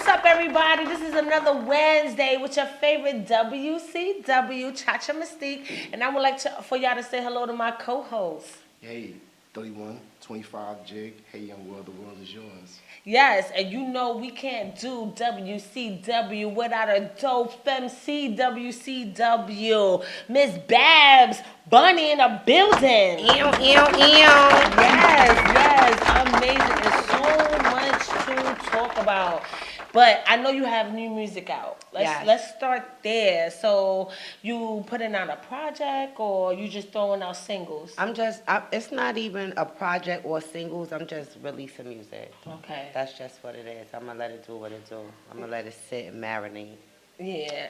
up, everybody? This is another Wednesday with your favorite WCW Chacha Mystique, and I would like for y'all to say hello to my co-host. Hey, 31, 25 Jig. Hey, young world, the world is yours. Yes, and you know we can't do WCW without a dope MC WCW. Miss Babs Bunny in the building. Ew, ew, ew. Yes, amazing. There's so much to talk about. But I know you have new music out. Let's start there. So you putting out a project or you just throwing out singles? It's not even a project or singles. I'm just releasing music. Okay. That's just what it is. I'm going to let it do what it do. I'm going to let it sit and marinate. Yeah,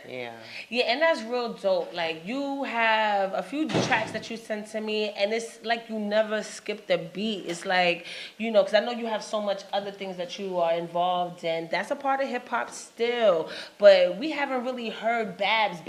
and that's real dope. Like, you have a few tracks that you sent to me, and it's like you never skipped a beat. It's like, because I know you have so much other things that you are involved in. That's a part of hip hop still, but we haven't really heard Babs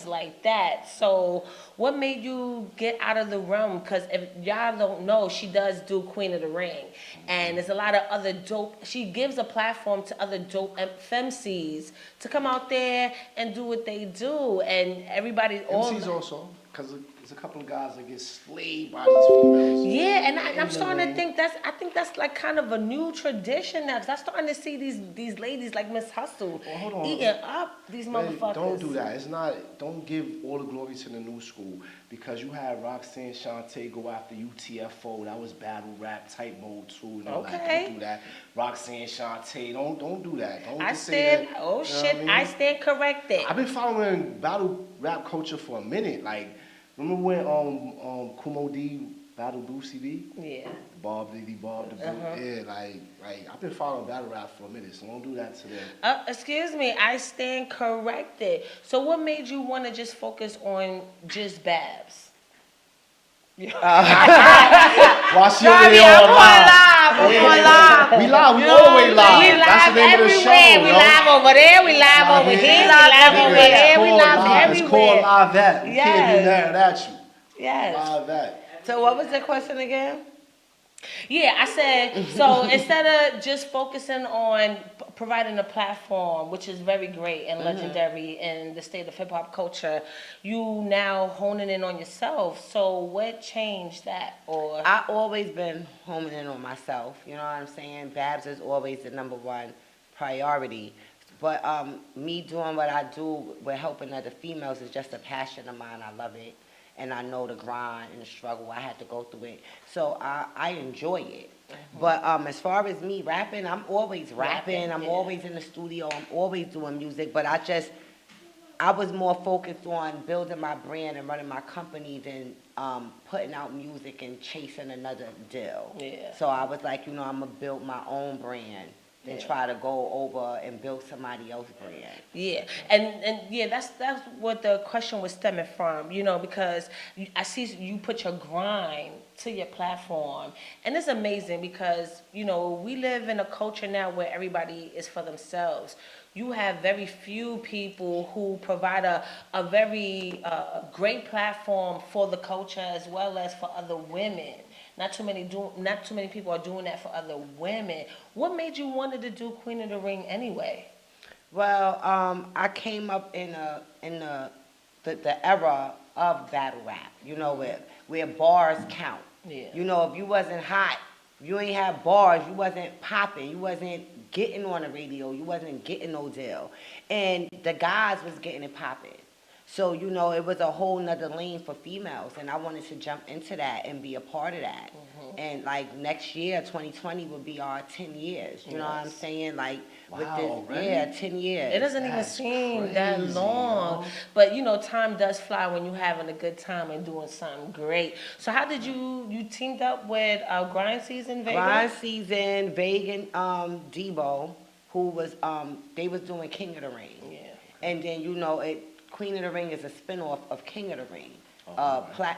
like that. So, what made you get out of the realm? Because if y'all don't know, she does do Queen of the Ring, and there's a lot of other dope. She gives a platform to other dope FMCs to come out there and do what they do, and everybody. MCs also, because there's a couple of guys that get slayed by these females. Yeah, and I'm starting to think that's like kind of a new tradition now. Cause I'm starting to see these ladies like Miss Hustle eating up these motherfuckers. Don't do that. It's not. Don't give all the glory to the new school, because you had Roxanne Shante go after UTFO. That was battle rap type mode too. Okay. Don't do that. Roxanne Shante. Don't do that. Don't I just stand. say that. Oh shit! I stand corrected. I've been following battle rap culture for a minute. Like, remember when Kumo D battled Boosie D? Yeah. Bob Diddy, Bob the Boot. Yeah, like I've been following battle rap for a minute, so don't do that to them. Excuse me, I stand corrected. So what made you want to just focus on just Babs? Watch your video live. We live. We always live. That's the name of the show. We live over there, we live over here, we live over there, we live everywhere. It's called Live At. You can't be mad at you. Yes. Live At. So what was the question again? Yeah, I said, so instead of just focusing on providing a platform, which is very great and legendary in the state of hip-hop culture, you now honing in on yourself. So what changed that? Or I always been homing in on myself. You know what I'm saying? Babs is always the number one priority. But me doing what I do with helping other females is just a passion of mine. I love it. And I know the grind and the struggle. I had to go through it. So I enjoy it. But as far as me rapping, I'm always rapping. I'm always in the studio. I'm always doing music. But I was more focused on building my brand and running my company than putting out music and chasing another deal. Yeah. So I was like, I'm going to build my own brand than try to go over and build somebody else's brand. Yeah, and yeah, that's what the question was stemming from, because I see you put your grind to your platform, and it's amazing because, we live in a culture now where everybody is for themselves. You have very few people who provide a very great platform for the culture as well as for other women. Not too many people are doing that for other women. What made you wanted to do Queen of the Ring anyway? Well, I came up in the era of battle rap, where bars count. Yeah. If you wasn't hot, you ain't have bars, you wasn't popping, you wasn't getting on the radio, you wasn't getting no deal. And the guys was getting it popping. So, it was a whole nother lane for females, and I wanted to jump into that and be a part of that. And, next year, 2020, will be our 10 years. You know what I'm saying? With this, right? 10 years. It doesn't even seem that long. But, time does fly when you're having a good time and doing something great. So how did you teamed up with Grind Season Vega? Grind Season, Vega and Debo, who was, they was doing King of the Ring. Yeah. And then, Queen of the Ring is a spinoff of King of the Ring.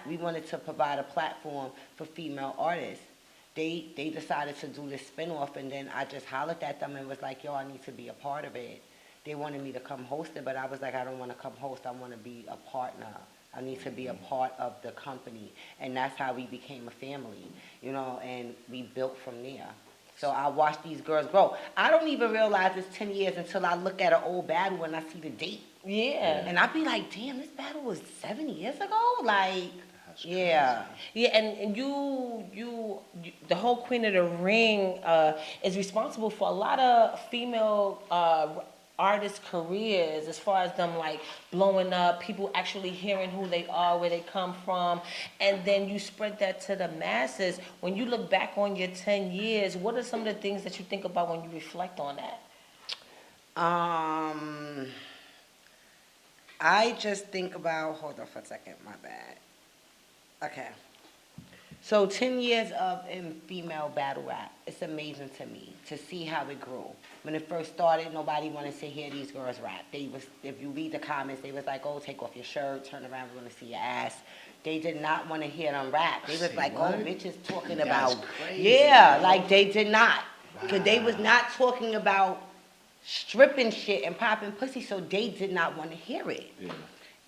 We wanted to provide a platform for female artists. They decided to do this spinoff, and then I just hollered at them and was like, yo, I need to be a part of it. They wanted me to come host it, but I was like, I don't want to come host. I want to be a partner. I need to be a part of the company. And that's how we became a family, and we built from there. So I watch these girls grow. I don't even realize it's 10 years until I look at an old battle and I see the date. Yeah. And I be like, damn, this battle was 7 years ago? Like, That's yeah. Yeah, and you, the whole Queen of the Ring is responsible for a lot of female artists' careers, as far as them like blowing up, people actually hearing who they are, where they come from, and then you spread that to the masses. When you look back on your 10 years, what are some of the things that you think about when you reflect on that? I just think about, hold on for a second, my bad. Okay. So 10 years of in female battle rap, it's amazing to me to see how it grew. When it first started, nobody wanted to hear these girls rap. They was, if you read the comments, they was like, oh, take off your shirt, turn around, we want to see your ass. They did not want to hear them rap. They was like, oh, bitches talking about, crazy, yeah, like they did not. Because they was not talking about stripping shit and popping pussy, so they did not want to hear it. Yeah.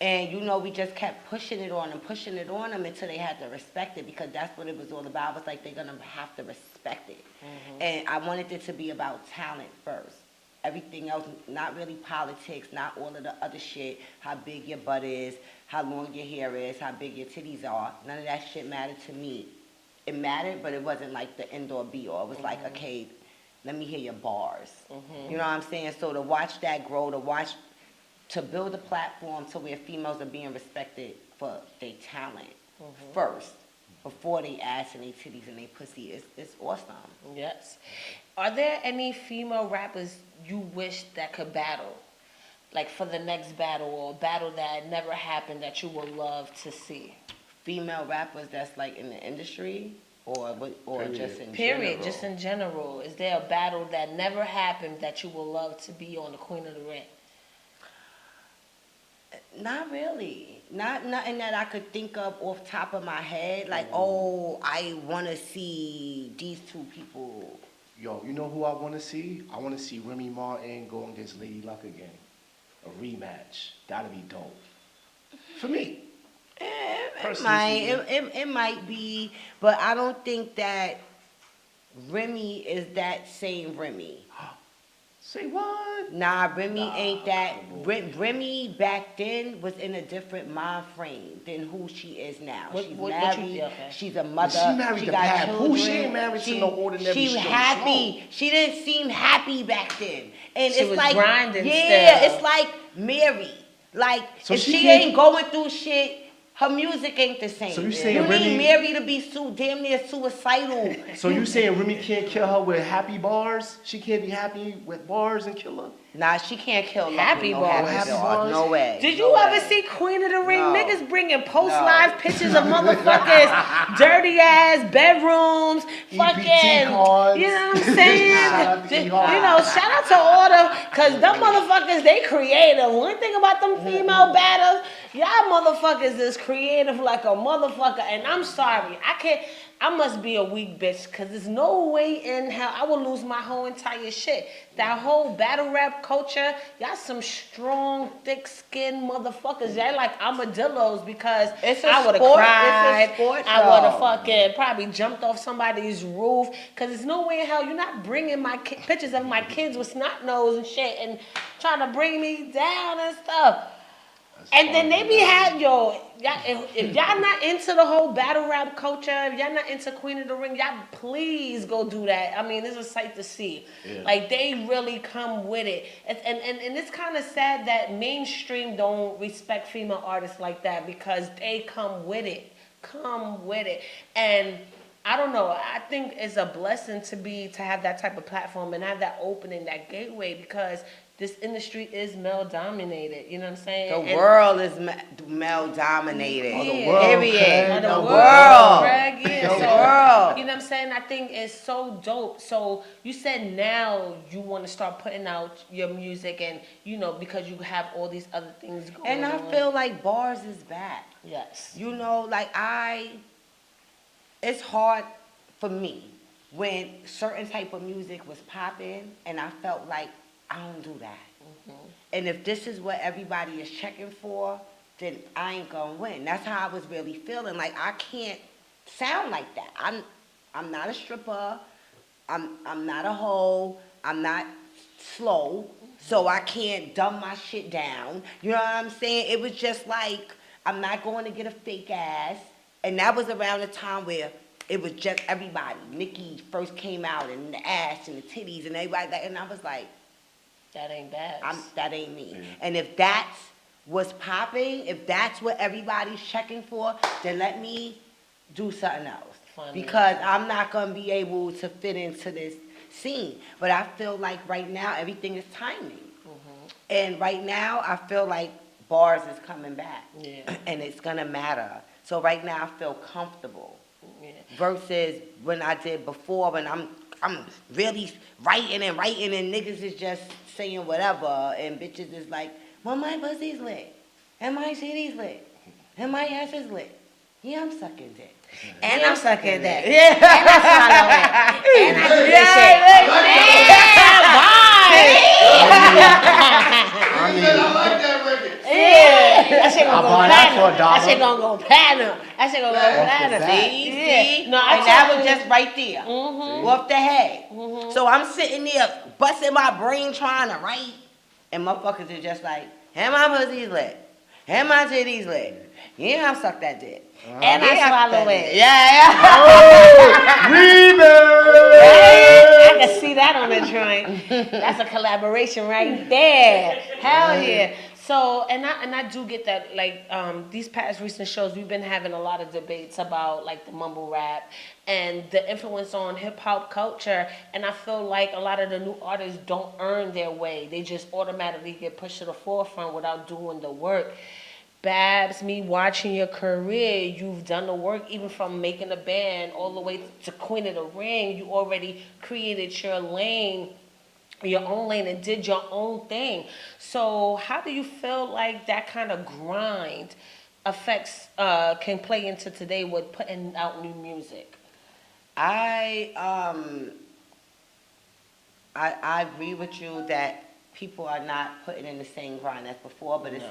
And, you know, we just kept pushing it on them until they had to respect it, because that's what it was all about. It was like, they're going to have to respect it. And I wanted it to be about talent first. Everything else, not really politics, not all of the other shit, how big your butt is, how long your hair is, how big your titties are. None of that shit mattered to me. It mattered, but it wasn't like the end or be all. It was like, okay, let me hear your bars. You know what I'm saying? So to watch that grow, to build a platform to where females are being respected for their talent first, before they ass and their titties and their pussy, it's awesome. Yes. Are there any female rappers you wish that could battle? Like for the next battle, or a battle that never happened that you would love to see? Female rappers that's like in the industry, or just in Period, general? just in general. Is there a battle that never happened that you would love to be on the Queen of the Ring? Not really. Nothing that I could think of off top of my head. Like, oh, I want to see these two people. Yo, you know who I want to see? I want to see Remy Martin go against Lady Luck again. A rematch. That'd be dope. For me. It might be, but I don't think that Remy is that same Remy. Say what? Nah, Remy Nah, ain't that. come on. Remy back then was in a different mind frame than who she is now. She's what married. okay. She's a mother. She married she to got Pat children. Boo. She ain't married to no ordinary She's straight happy. smoke. She didn't seem happy back then. And She it's was like, grinding yeah, still. it's like Mary. Like, So if she she can't- ain't going through shit, her music ain't the same. So you saying need Remy- Mary to be damn near suicidal. So you saying Remy can't kill her with happy bars? She can't be happy with bars and kill her? Nah, she can't kill Luck Happy with no bars. happy Happy bars. bars? No way. Did No you ever way. see Queen of the Ring? No. Niggas bringing post No. live pictures of motherfuckers, dirty ass bedrooms, fucking. cards. You know what I'm saying? Shout out to You E-Hard. know, shout out to all the, cause them motherfuckers, they creative. One thing about them female battles, y'all motherfuckers is creative like a motherfucker. And I'm sorry, I must be a weak bitch, cause there's no way in hell I will lose my whole entire shit. That whole battle rap culture, y'all some strong, thick-skinned motherfuckers. Y'all like armadillos, because It's a I would have sport. cried. It's a sport, I would have though. fucking probably jumped off somebody's roof. Cause there's no way in hell you're not bringing my pictures of my kids with snot nose and shit and trying to bring me down and stuff. And then they be y'all, if y'all not into the whole battle rap culture, if y'all not into Queen of the Ring, y'all please go do that. I mean, it's a sight to see. Yeah. Like, they really come with it. And it's kind of sad that mainstream don't respect female artists like that, because they come with it. And I don't know, I think it's a blessing to have that type of platform and have that opening, that gateway, because this industry is male dominated. You know what I'm saying? The world is male dominated. Yeah. The world, Period. Craig. The The world, world. Craig, yeah. The So, world. you know what I'm saying? I think it's so dope. So you said now you want to start putting out your music, and you know, because you have all these other things going on. And I feel like bars is back. yes. You know, like it's hard for me when certain type of music was popping, and I felt like I don't do that. And if this is what everybody is checking for, then I ain't gonna win. That's how I was really feeling. Like, I can't sound like that. I'm not a stripper. I'm not a hoe. I'm not slow, so I can't dumb my shit down. You know what I'm saying? It was just like I'm not going to get a fake ass, and that was around the time where it was just everybody. Nicki first came out, and the ass and the titties and everybody that, and I was like, That ain't bad. that ain't me. Yeah. And if that's what's popping, if that's what everybody's checking for, then let me do something else. Funny. Because I'm not going to be able to fit into this scene. But I feel like right now everything is timing. And right now I feel like bars is coming back. Yeah. And it's going to matter. So right now I feel comfortable. Yeah. Versus when I did before, when I'm really writing and niggas is just saying whatever, and bitches is like, well, my pussy's lit, and my titty's lit, and my ass is lit. Yeah, I'm sucking dick. And I'm sucking dick. Yeah. And I swallow it. And I do this shit. I like that record. Yeah, that shit gonna I'll go buy that for platinum. $1. That shit gonna go platinum. That shit gonna go Off the platinum. bat. See? No, I And that told was you- just right there. Off the head. So I'm sitting there busting my brain trying to write, and motherfuckers are just like, and my pussy's lit, and my titties lit. Yeah, I suck that dick. And I swallow it. Yeah. I can see that on the joint. That's a collaboration right there. Hell yeah. So, and I do get that, like, these past recent shows, we've been having a lot of debates about, like, the mumble rap and the influence on hip-hop culture, and I feel like a lot of the new artists don't earn their way. They just automatically get pushed to the forefront without doing the work. Babs, me watching your career, you've done the work even from making a band all the way to Queen of the Ring. You already created your lane, your own lane, and did your own thing. So how do you feel like that kind of grind affects, can play into today with putting out new music? I agree with you that people are not putting in the same grind as before, but it's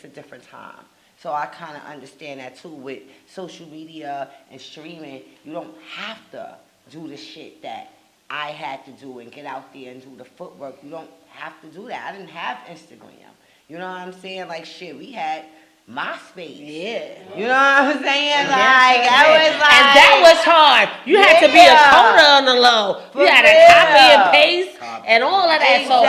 a different time. So I kind of understand that too. With social media and streaming, you don't have to do the shit that I had to do and get out there and do the footwork. You don't have to do that. I didn't have Instagram. You know what I'm saying? Like, shit, we had MySpace. Yeah. You know what I'm saying? Like, I was like... And that was hard. You had to be a coder on the low. You had to copy and paste and all of that. So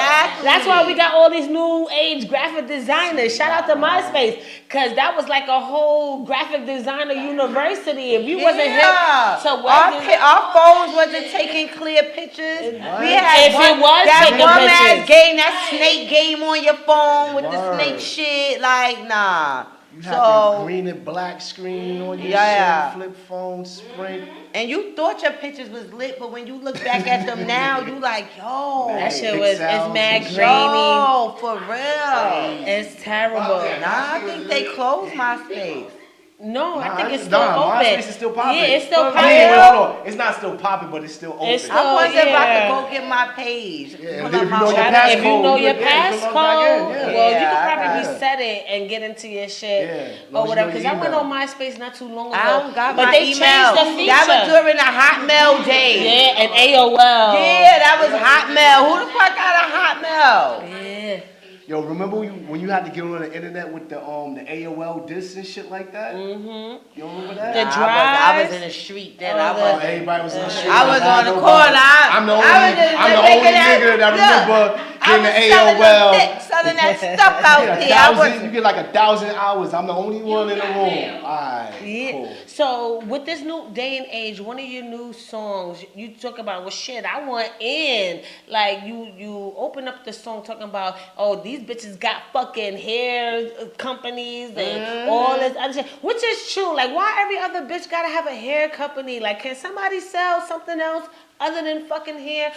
that's why we got all these new age graphic designers. Shout out to MySpace. Because that was like a whole graphic designer university. If you wasn't hip to our phones wasn't taking clear pictures. We had If it was that taking one ass pictures. game, that snake game on your phone with the snake shit. Like, nah. You had the green and black screen on your shit, flip phone, Sprint. And you thought your pictures was lit, but when you look back at them now, you like, yo. that shit was, it's mad grainy. Yo, for real. It's terrible. Nah, I think they closed MySpace. No, I think it's still open. MySpace is still popping. Yeah, it's still For popping. real? Hold on. It's not still popping, but it's still open. It's still- I wonder if I yeah. could go get my page. Yeah, Pull if up you my know your phone. passcode, If you know your you can log back passcode, in, yeah. well, you Yeah, can I probably got it. reset it and get into your shit Yeah, as long or as you whatever. know Because your I went email. on MySpace not too long ago. I don't got but my they email. changed the feature. That was during the Hotmail days. Yeah, and AOL. Yeah, that was Hotmail. Who the fuck got a Hotmail? Yeah. Yo, remember when you had to get on the internet with the AOL discs and shit like that? Mm-hmm. You don't remember that? The I drive. was in the street then. Everybody was in the street. I was on the Nobody. corner. I'm the only nigga that remember getting the AOL. Selling that stuff out there. You get like 1,000 hours. I'm the only one in the room. Alright, Yeah. cool. So with this new day and age, one of your new songs, you talk about, well, shit, I want in. Like you open up the song talking about, oh, these bitches got fucking hair companies and all this other shit, which is true. Like, why every other bitch gotta have a hair company? Like, can somebody sell something else other than fucking hair?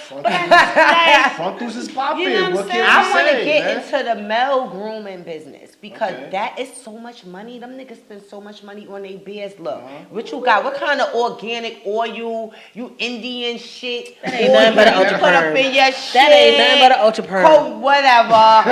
Frontals is popping. You know what I'm What saying? can I you want to say, get man? into the male grooming business because Okay. that is so much money. Them niggas spend so much money on their beards. Look, what you got? What kind of organic oil? You Indian shit? That ain't nothing but an ultra put up perm. in your shit. That ain't nothing but an ultra perm. Whatever.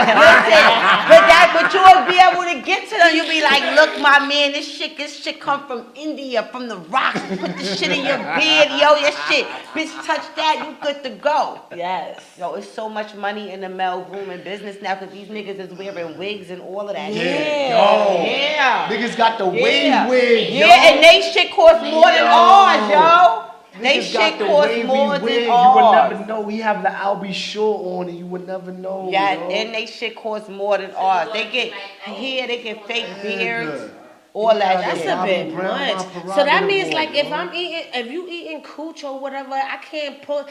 Listen, but you will be able to get to them. You'll be like, look, my man, this shit come from India, from the rocks. Put this shit in your beard, yo, your shit. Bitch, touch that, you good to go. Yes. Yo, it's so much money in the male grooming business now because these niggas is wearing wigs and all of that shit. Yeah. Niggas got the wave wig, yo. Yeah, and they shit cost more than ours, yo. They shit cost more than ours. You would never know. We have the Albie Shore on and you would never know. Yeah, yo. and they shit cost more than ours. They get hair, they get fake beards. All that That's shit. a bit much. So that means like if you eating cooch or whatever, I can't pull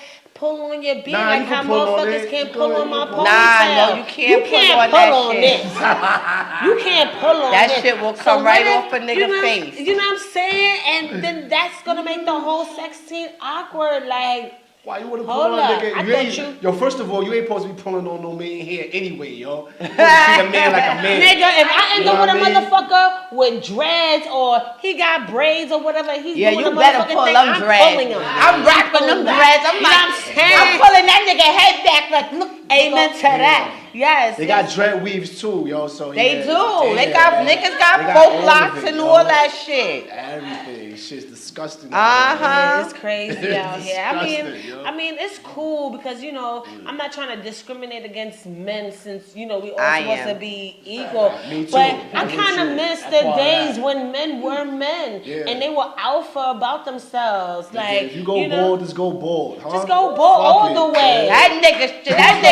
on your beard like how motherfuckers can't pull on my ponytail. Nah, no, you can't pull on that shit. You can't pull on that this. shit will come right off a nigga face. You know what I'm saying? And then that's gonna make the whole sex scene awkward. Like, why you wanna pull on a nigga? Yo, first of all, you ain't supposed to be pulling on no man here anyway, yo. You supposed to treat a man like a man. Nigga, if I end up with a motherfucker with dreads or he got braids or whatever, he's doing you a better motherfucking pull thing, them I'm dreads. pulling him. I'm rapping them dreads. I'm like, I'm pulling that nigga head back like, look. Amen to that. Yes. They got dread weaves too, yo. So they do. They got niggas got folk locks and all that shit. Everything. Shit's disgusting. Yeah, it's crazy out here. I mean, it's cool because I'm not trying to discriminate against men since we all supposed to be equal. Me too. But I kind of miss the days when men were men and they were alpha about themselves. Like, if you go bald, just go bald. Huh? Just go bald all the way. That nigga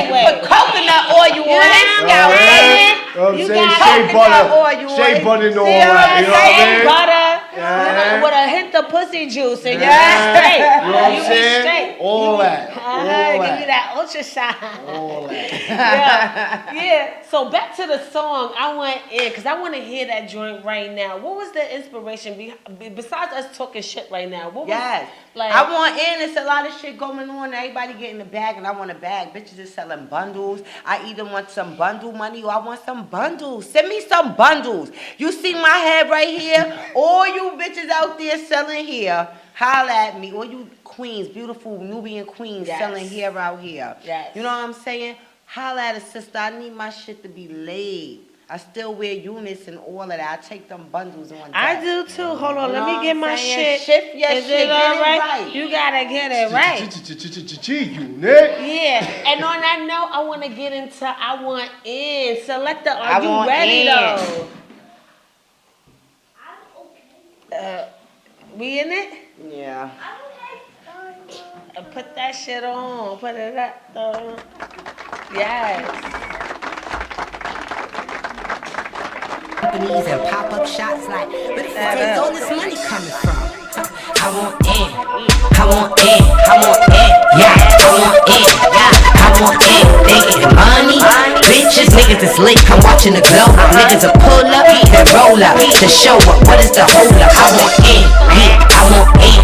put coconut oil on his scalp. You got coconut oil. Shea butter and all that. You know what I mean? Butter. With a hint of pussy juice and you're straight. You know what I'm saying? All that. Give me that ultra shot. All that. Yeah. So back to the song. I want in because I want to hear that joint right now. What was the inspiration besides us talking shit right now? What was I want in. It's a lot of shit going on. Everybody getting the bag, and I want a bag. Bitches is selling bundles. I either want some bundle money or I want some bundles. Send me some bundles. You see my head right here? All you bitches out there selling hair, holla at me. All you queens, beautiful Nubian queens selling hair out here. Yes. You know what I'm saying? Holla at a sister. I need my shit to be laid. I still wear units and all of that. I take them bundles on that. I do too. Hold on, let me get my shit. Shift your shit. Is it all right? You gotta get it right. Yeah. And on that note, I want to get into I want in. Selector, are you ready though? We in it? Yeah. Put that shit on. Put it up though. Yes. Companies and pop-up shops like, where the fuck is all this money coming from? I want in, I want in, I want in, yeah, I want in, yeah, I want in. They getting money, bitches, niggas is lit. I'm watching the glow up, niggas will pull up, then roll up to show up. What is the hold up? I want in, yeah, I want in,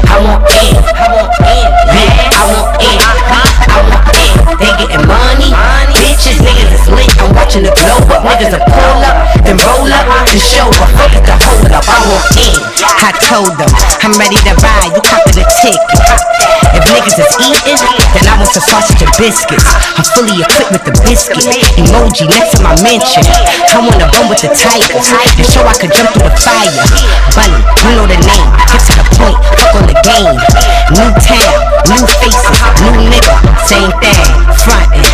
I want in, I want in, yeah, I want in, I want in. They getting money, bitches, niggas is lit. I'm watching the glow up, niggas will pull up, then roll up to show up. What is the hold up? I want in. I told them I'm ready to ride. You copy the ticket. If niggas is eating, then I want some sausage and biscuits. I'm fully equipped with the biscuit emoji next to my mention. I wanna run with the tigers and show I could jump through the fire. Bunny, you know the name. Get to the point, fuck on the game. New town, new faces, new nigga, same thing. Frontin',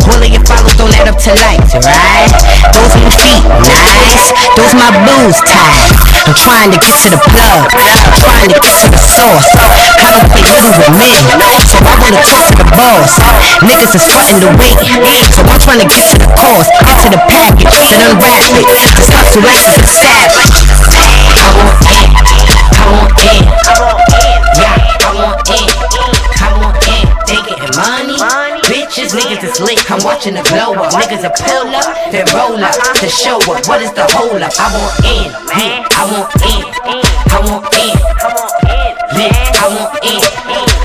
all of your follows don't add up to likes, right? Those new feet, nice. Those my blues ties. I'm trying to get to the plug. I'm trying to get to the source. I don't play little with men, so I wanna talk to the boss. Niggas is sweating the weight, so I'm trying to get to the cause. Get to the package, then unwrap it. Cause hustle like a savage. I want in, I want in, yeah, I want in, I want in. They getting money, bitches, niggas is lit. I'm watching the glow up. Niggas will pull up, then roll up to show up. What is the hold up? I want in, yeah, I want in, I want in, lit. I want in,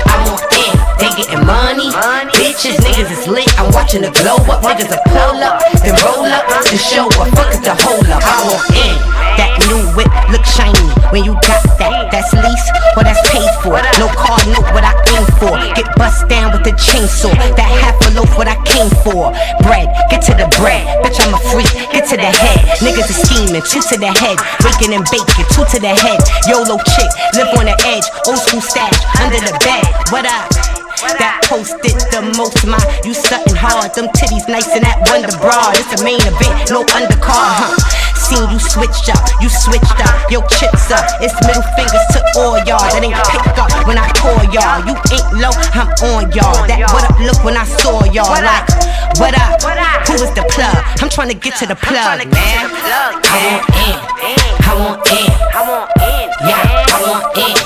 I want in. They getting money, bitches, niggas is lit. I'm watching the glow up. Niggas will pull up, then roll up to show up. Fuck is the hold up? I want in. That new whip look shiny when you got that. That's lease or that's paid for. No car, note what I aim for. Get bust down with the chainsaw. That half a loaf what I came for. Bread, get to the bread. Bitch, I'm a freak. Get to the head. Niggas is scheming. 2 to the head. Baking and baking. 2 to the head. YOLO chick, live on the edge. old school stash under the bed. What up? That posted the most, my you stuntin' hard. Them titties nice in that Wonder Bra. It's a main event, no undercard, huh? Seen you switched up, your chips up. It's middle fingers to all y'all that ain't picked up when I call y'all. You ain't low, I'm on y'all. That what up look when I saw y'all. Like, what up? Who is the plug? I'm trying to get to the plug, man. I want in, I want in, yeah, I want in,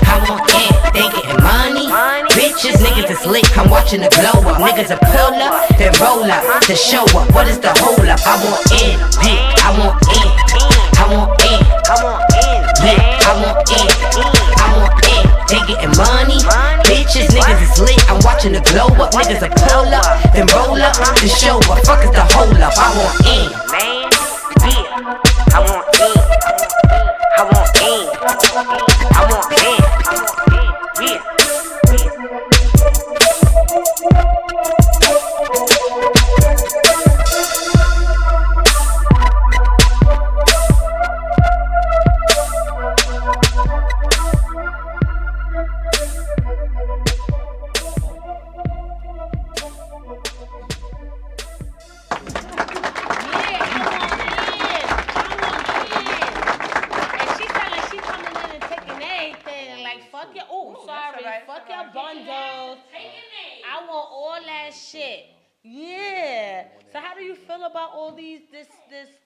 I want in. They getting money, bitches, niggas is lit. I'm watching the glow up. Niggas a pull up, then roll up to show up. What is the hold up? I want in, yeah, I want in, I want in, yeah, I want in, I want in. They getting money, bitches, niggas is lit. I'm watching the glow up. Niggas a pull up, then roll up to show up. Fuck is the hold up? I want in, man, yeah, I want in, I want in, I want in, yeah.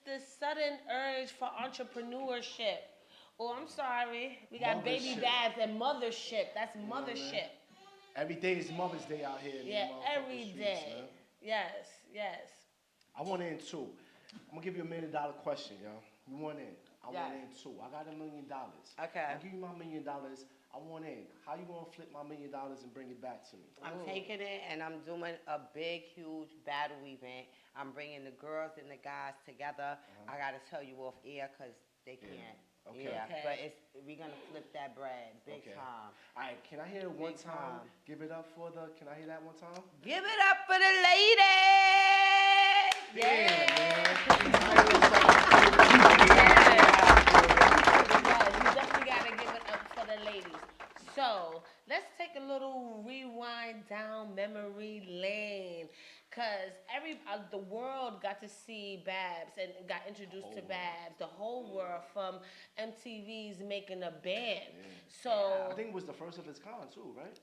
This sudden urge for entrepreneurship? Oh, I'm sorry. We got baby baths and mothership. That's mothership. Every day is Mother's Day out here. Yeah, every day. Man. Yes, yes. I want in too. I'm gonna give you $1 million question, yo. You want in? I want in too. I got $1 million. Okay. I'll give you my $1 million. I want in. How you gonna flip my $1 million and bring it back to me? I'm taking it and I'm doing a big, huge battle event. I'm bringing the girls and the guys together. I gotta tell you off air because they can't. Okay. Yeah, but we're gonna flip that bread big time. All right, can I hear it one time? Give it up for the. Can I hear that one time? Give it up for the ladies. Yeah, man. You definitely gotta give it up for the ladies. So let's take a little rewind down memory lane, cause the world got to see Babs and got introduced to Babs. The whole world from MTV's Making a Band. So I think it was the first of its kind too, right?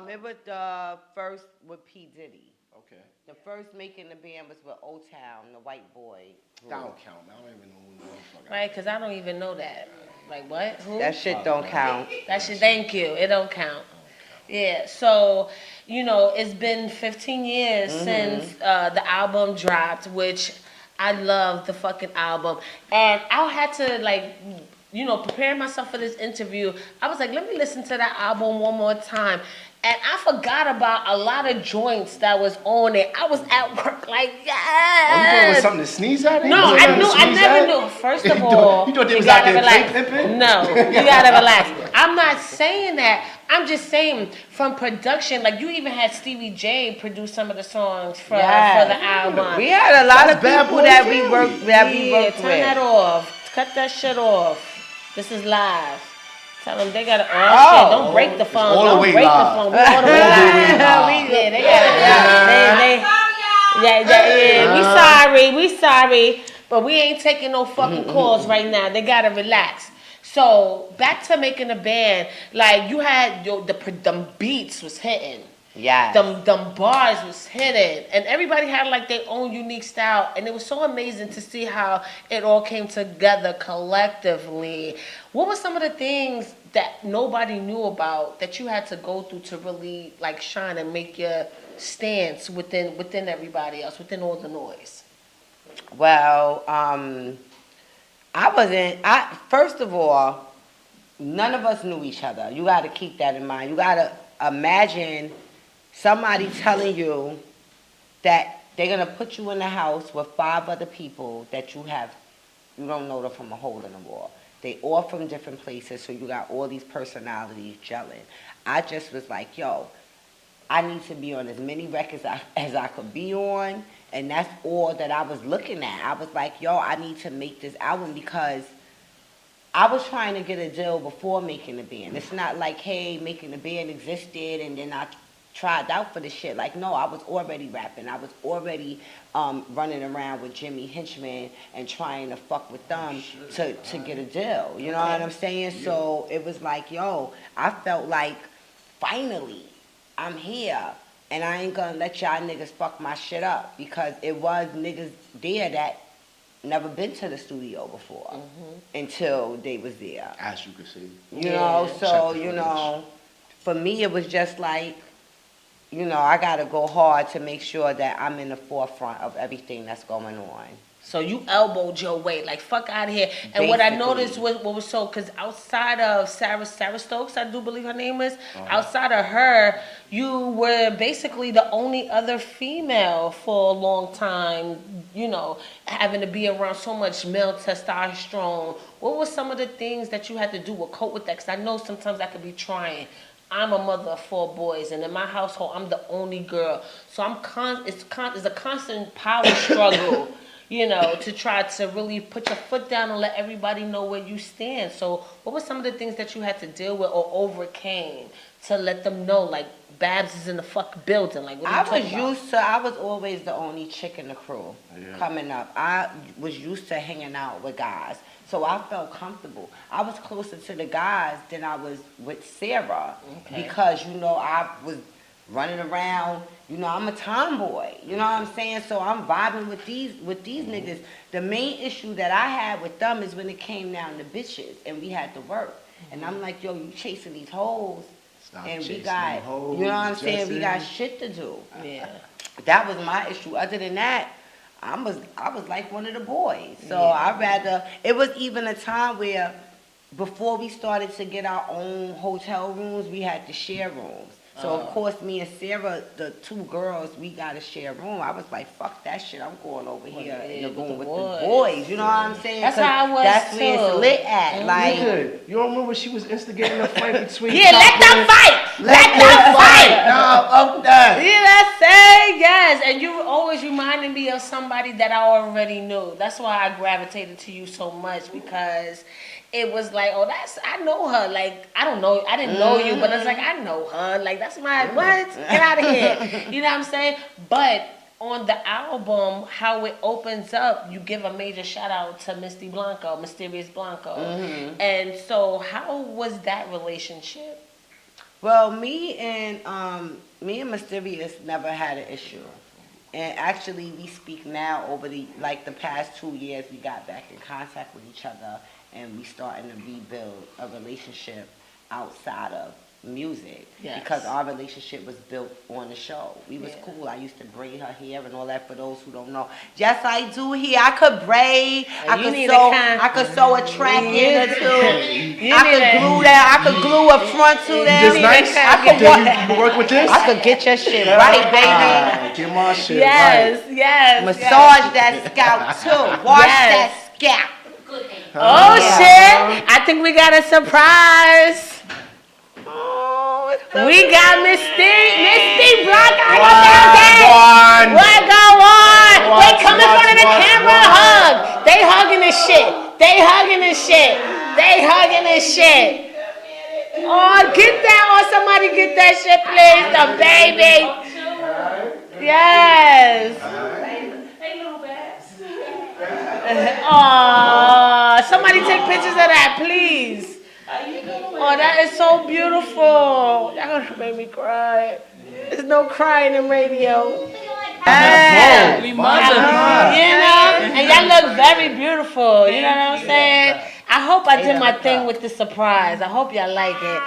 It was the first with P. Diddy. Okay. The first Making the Band was with Old Town, the white boy. That don't count. I don't even know who knows. Right, because I don't even know that. Like what? Who? That shit don't count. That shit, thank you. It don't count. Yeah, so, it's been 15 years since the album dropped, which I love the fucking album. And I had to, prepare myself for this interview. I was like, let me listen to that album one more time. And I forgot about a lot of joints that was on it. I was at work like, yes. Oh, you thought it was something to sneeze at? No, I never knew. First of all, you thought they was out there play pimping? No, you gotta relax. I'm not saying that. I'm just saying from production, like you even had Stevie J produce some of the songs for the album. We had a lot of people that we worked with. Turn that off. Cut that shit off. This is live. Tell them they gotta. Shit! Don't break the phone. Don't break the phone. We all the way live. Yeah, they gotta. We sorry. But we ain't taking no fucking calls right now. They gotta relax. So back to Making a Band. Like you had them beats was hitting. Yeah. Them bars was hitting, and everybody had like their own unique style, and it was so amazing to see how it all came together collectively. What were some of the things that nobody knew about that you had to go through to really like shine and make your stance within everybody else, within all the noise? Well, first of all, none of us knew each other. You got to keep that in mind. You got to imagine somebody telling you that they're going to put you in the house with 5 other people that you don't know them from a hole in the wall. They all from different places, so you got all these personalities gelling. I just was like, yo, I need to be on as many records as I could be on, and that's all that I was looking at. I was like, yo, I need to make this album because I was trying to get a deal before making the band. It's not like, hey, making the band existed and then I tried out for the shit. Like, no, I was already rapping. I was already running around with Jimmy Henchman and trying to fuck with them to get a deal. You know what I'm saying? Yeah. So it was like, yo, I felt like, finally, I'm here. And I ain't gonna let y'all niggas fuck my shit up. Because it was niggas there that never been to the studio before until they was there. As you can see. You know, so, you know, for me it was just like, you know, I gotta go hard to make sure that I'm in the forefront of everything that's going on. So you elbowed your way, like fuck out of here. And basically, what I noticed was what was so, because outside of Sarah Stokes, I do believe her name is, outside of her, you were basically the only other female for a long time, you know, having to be around so much male testosterone. What were some of the things that you had to do to cope with that? Because I know sometimes I could be trying. I'm a mother of 4 boys, and in my household, I'm the only girl. So it's a constant power struggle. You know, to try to really put your foot down and let everybody know where you stand. So what were some of the things that you had to deal with or overcame to let them know, like, Babs is in the fuck building? Like, what are you talking about? I was always the only chick in the crew coming up. I was used to hanging out with guys. So I felt comfortable. I was closer to the guys than I was with Sarah. Because, you know, I was running around. You know, I'm a tomboy. You know what I'm saying? So I'm vibing with these niggas. The main issue that I had with them is when it came down to bitches and we had to work. And I'm like, yo, you chasing these hoes. Stop and chasing we got, hoes, you know what I'm saying? We got shit to do. Yeah. That was my issue. Other than that, I was like one of the boys. So I'd rather, it was even a time where before we started to get our own hotel rooms, we had to share rooms. So, of course, me and Sarah, the 2 girls, we got to share a room. I was like, fuck that shit. I'm going over here in the room with the boys. You know what I'm saying? That's how I was, that's where it's lit at. Like, you don't remember she was instigating a fight between let them fight! Let them fight! No, I'm done. Yeah, that's it, yes. And you always reminded me of somebody that I already knew. That's why I gravitated to you so much, because it was like, oh, I know her. Like, I didn't know you, but it's like, I know her. Like, that's my, what? Get out of here. You know what I'm saying? But on the album, how it opens up, you give a major shout out to Mysterious Blanco. And so how was that relationship? well, me and Mysterious never had an issue. And actually, we speak now over the past 2 years, we got back in contact with each other. And we starting to rebuild a relationship outside of music. Yes. Because our relationship was built on the show. We was cool. I used to braid her hair and all that for those who don't know. Yes, I do hair. I could braid. I could sew a track in or two. I could glue that. I could glue a front to that. Just nice. You can work with this? I could get your shit right, baby. Get my shit right. Yes. Massage that scalp too. Wash that scalp. Oh shit! I think we got a surprise. We got Mysty Blanco. What go on? They come in front of the camera, hug. They hugging this shit. Oh, get that! Oh, somebody get that shit, please. The baby. Yes. Oh, somebody take pictures of that, please. Oh, that is so beautiful. Y'all gonna make me cry. There's no crying in radio. Yeah. You know, and y'all look very beautiful. You know what I'm saying? I hope I did my thing with the surprise. I hope y'all like it.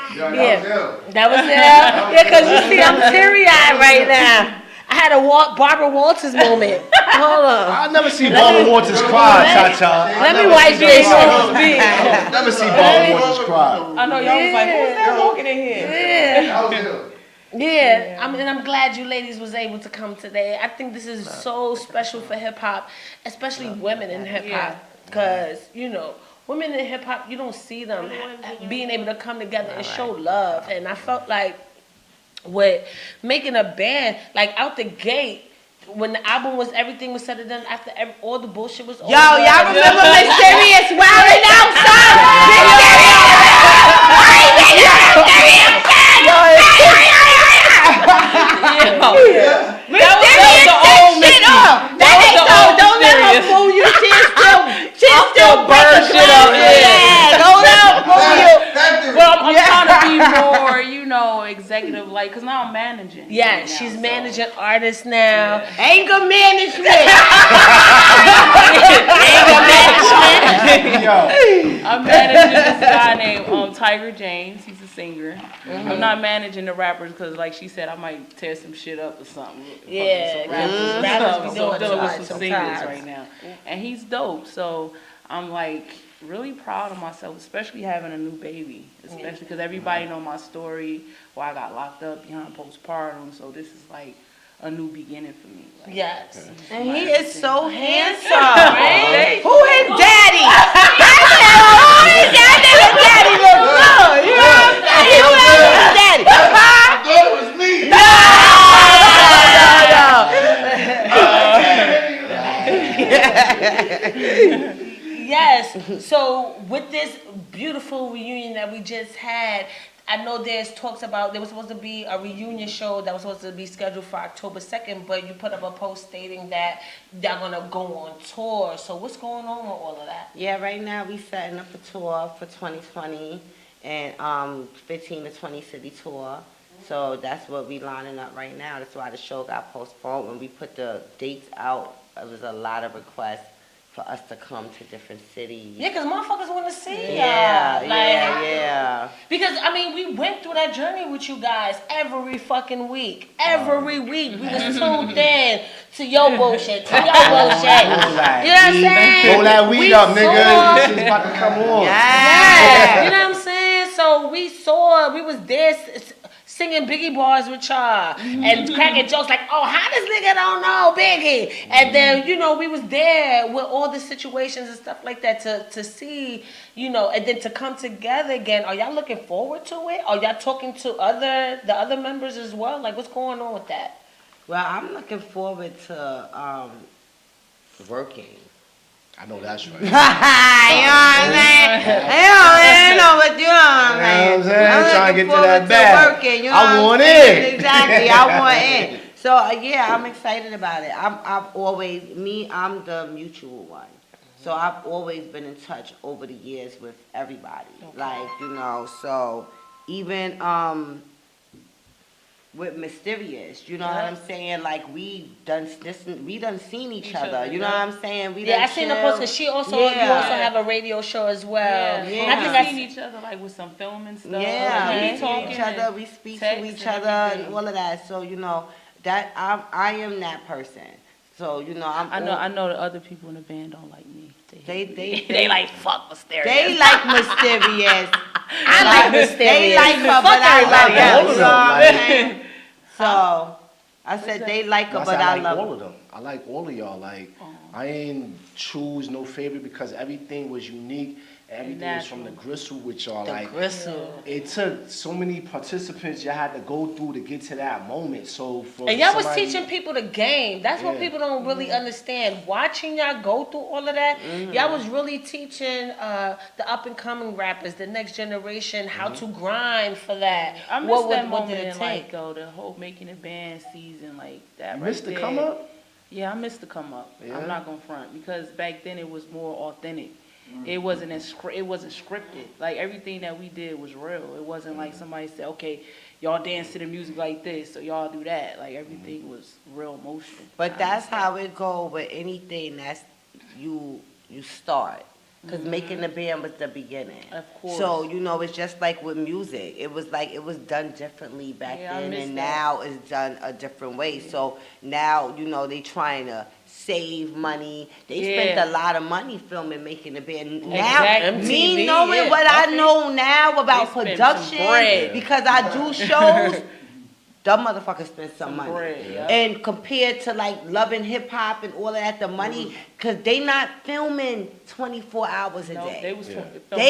That was it. Yeah, because you see, I'm teary-eyed right now. I had a Barbara Walters moment. Hold on. I've never seen Barbara Walters cry, Cha-Cha. Let me wipe your nose. I've never seen Barbara Walters cry. I know y'all was like, who's that walking in here? Yeah, I'm glad you ladies was able to come today. I think this is so special for hip hop, especially women in hip hop, because you know, women in hip hop, you don't see them being able to come together and show love. And I felt like with making a band, like out the gate, when the album was, everything was said and done, after all the bullshit was over. Yo, y'all remember Mysterious Wildin' Outside? Don't let her fool you. She'll still burn shit up. Yeah, don't let her fool you. Well, I'm trying to be more, executive, like, because now I'm managing. Yeah, now, she's managing artists now. Yeah. Anger management. I'm managing this guy named Tiger James. He's a singer. I'm not managing the rappers because, like she said, I might tear some shit up or something. Yeah, rappers be doing dealing with some singers right now, and he's dope. So I'm like really proud of myself, especially having a new baby, especially because everybody know my story where I got locked up behind postpartum. So this is like a new beginning for me. Like, yes. And he is so handsome. Right? Who is daddy? Who is that nigga daddy look good? You know what I'm saying? Who is daddy? I thought it was me. Yes. So with this beautiful reunion that we just had, I know there's talks about there was supposed to be a reunion show that was supposed to be scheduled for October 2nd, but you put up a post stating that they're gonna go on tour. So what's going on with all of that? Yeah, right now we setting up a tour for 2020 and 15 to 20 city tour. So that's what we lining up right now. That's why the show got postponed. When we put the dates out, there was a lot of requests for us to come to different cities. Yeah, because motherfuckers want to see Yeah, y'all. yeah. Because, I mean, we went through that journey with you guys every fucking week. Every week. We was tuned in to your bullshit, to your bullshit. You know what I'm saying? Roll that weed up, nigga. This shit's about to come on. Yeah. You know what I'm saying? So we was there singing Biggie bars with y'all and cracking jokes like, oh, how this nigga don't know Biggie? And then, we was there with all the situations and stuff like that to see, and then to come together again. Are y'all looking forward to it? Are y'all talking to the other members as well? Like, what's going on with that? Well, I'm looking forward to working. I know that's right. You know what I'm saying? I'm trying to get to that looking bag. forward to working, you know I what want I'm saying? in. Exactly, I want in. So yeah, I'm excited about it. I'm the mutual one. So I've always been in touch over the years with everybody. Okay. Like, so even with Mysterious, you know what I'm saying? Like we done seen each other. You know what I'm saying? I seen the post because you also have a radio show as well. Yeah. I think I seen each other like with some filming stuff. Yeah, we we talk talk each other, we speak to each other, and all of that. So that I am that person. So I know the other people in the band don't like me. They like fuck Mysterious. They like Mysterious. I like Mysterious. They like her, but I love her. You know what I'm saying? So I said they like her, but I love all her. of them. I like all of y'all. Like I ain't choose no favorite because everything was unique. Everything was from the gristle with y'all. It took so many participants y'all had to go through to get to that moment. So and y'all was teaching people the game. That's what people don't really understand. Watching y'all go through all of that, y'all was really teaching the up and coming rappers, the next generation, how to grind for that. I missed that moment in the whole making a band season like that. You missed the come up? Yeah, I missed the come up. Yeah. I'm not gonna front because back then it was more authentic. It wasn't scripted. Like everything that we did was real. It wasn't like somebody said, "Okay, y'all dance to the music like this, so y'all do that." Like everything was real emotion. But that's how it go with anything that's you start. Because making the band was the beginning. Of course. So, it's just like with music. It was like it was done differently back then, and now it's done a different way. So now, they trying to save money. They spent a lot of money filming, making the band. Now, me knowing what I know now about production, because I do shows, the motherfuckers spend some money. Bread, yeah. And compared to like Love and Hip Hop and all of that, the money, cause they not filming 24 hours a day. They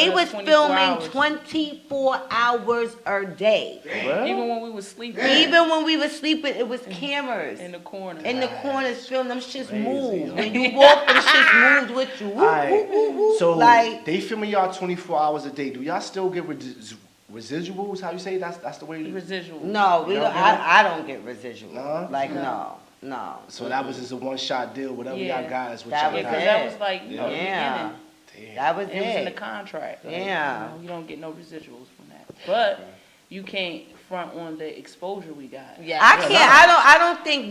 was filming 24 hours a day. Even when we was sleeping. Even when we was sleeping, it was cameras. In the corner. In the corners, film them shits move. When you walk, them shits moves with you. So like, they filming y'all 24 hours a day. Do y'all still get residuals? How you say that's the way? Residuals. No, we don't. I don't get residuals. No? Like no. So that was just a one-shot deal. Whatever y'all got is what that y'all was got. it. That was like, Yeah. Damn. That was it was in the contract. Like, Yeah. You don't get no residuals from that. But you can't front on the exposure we got. Yeah. I can't. I don't think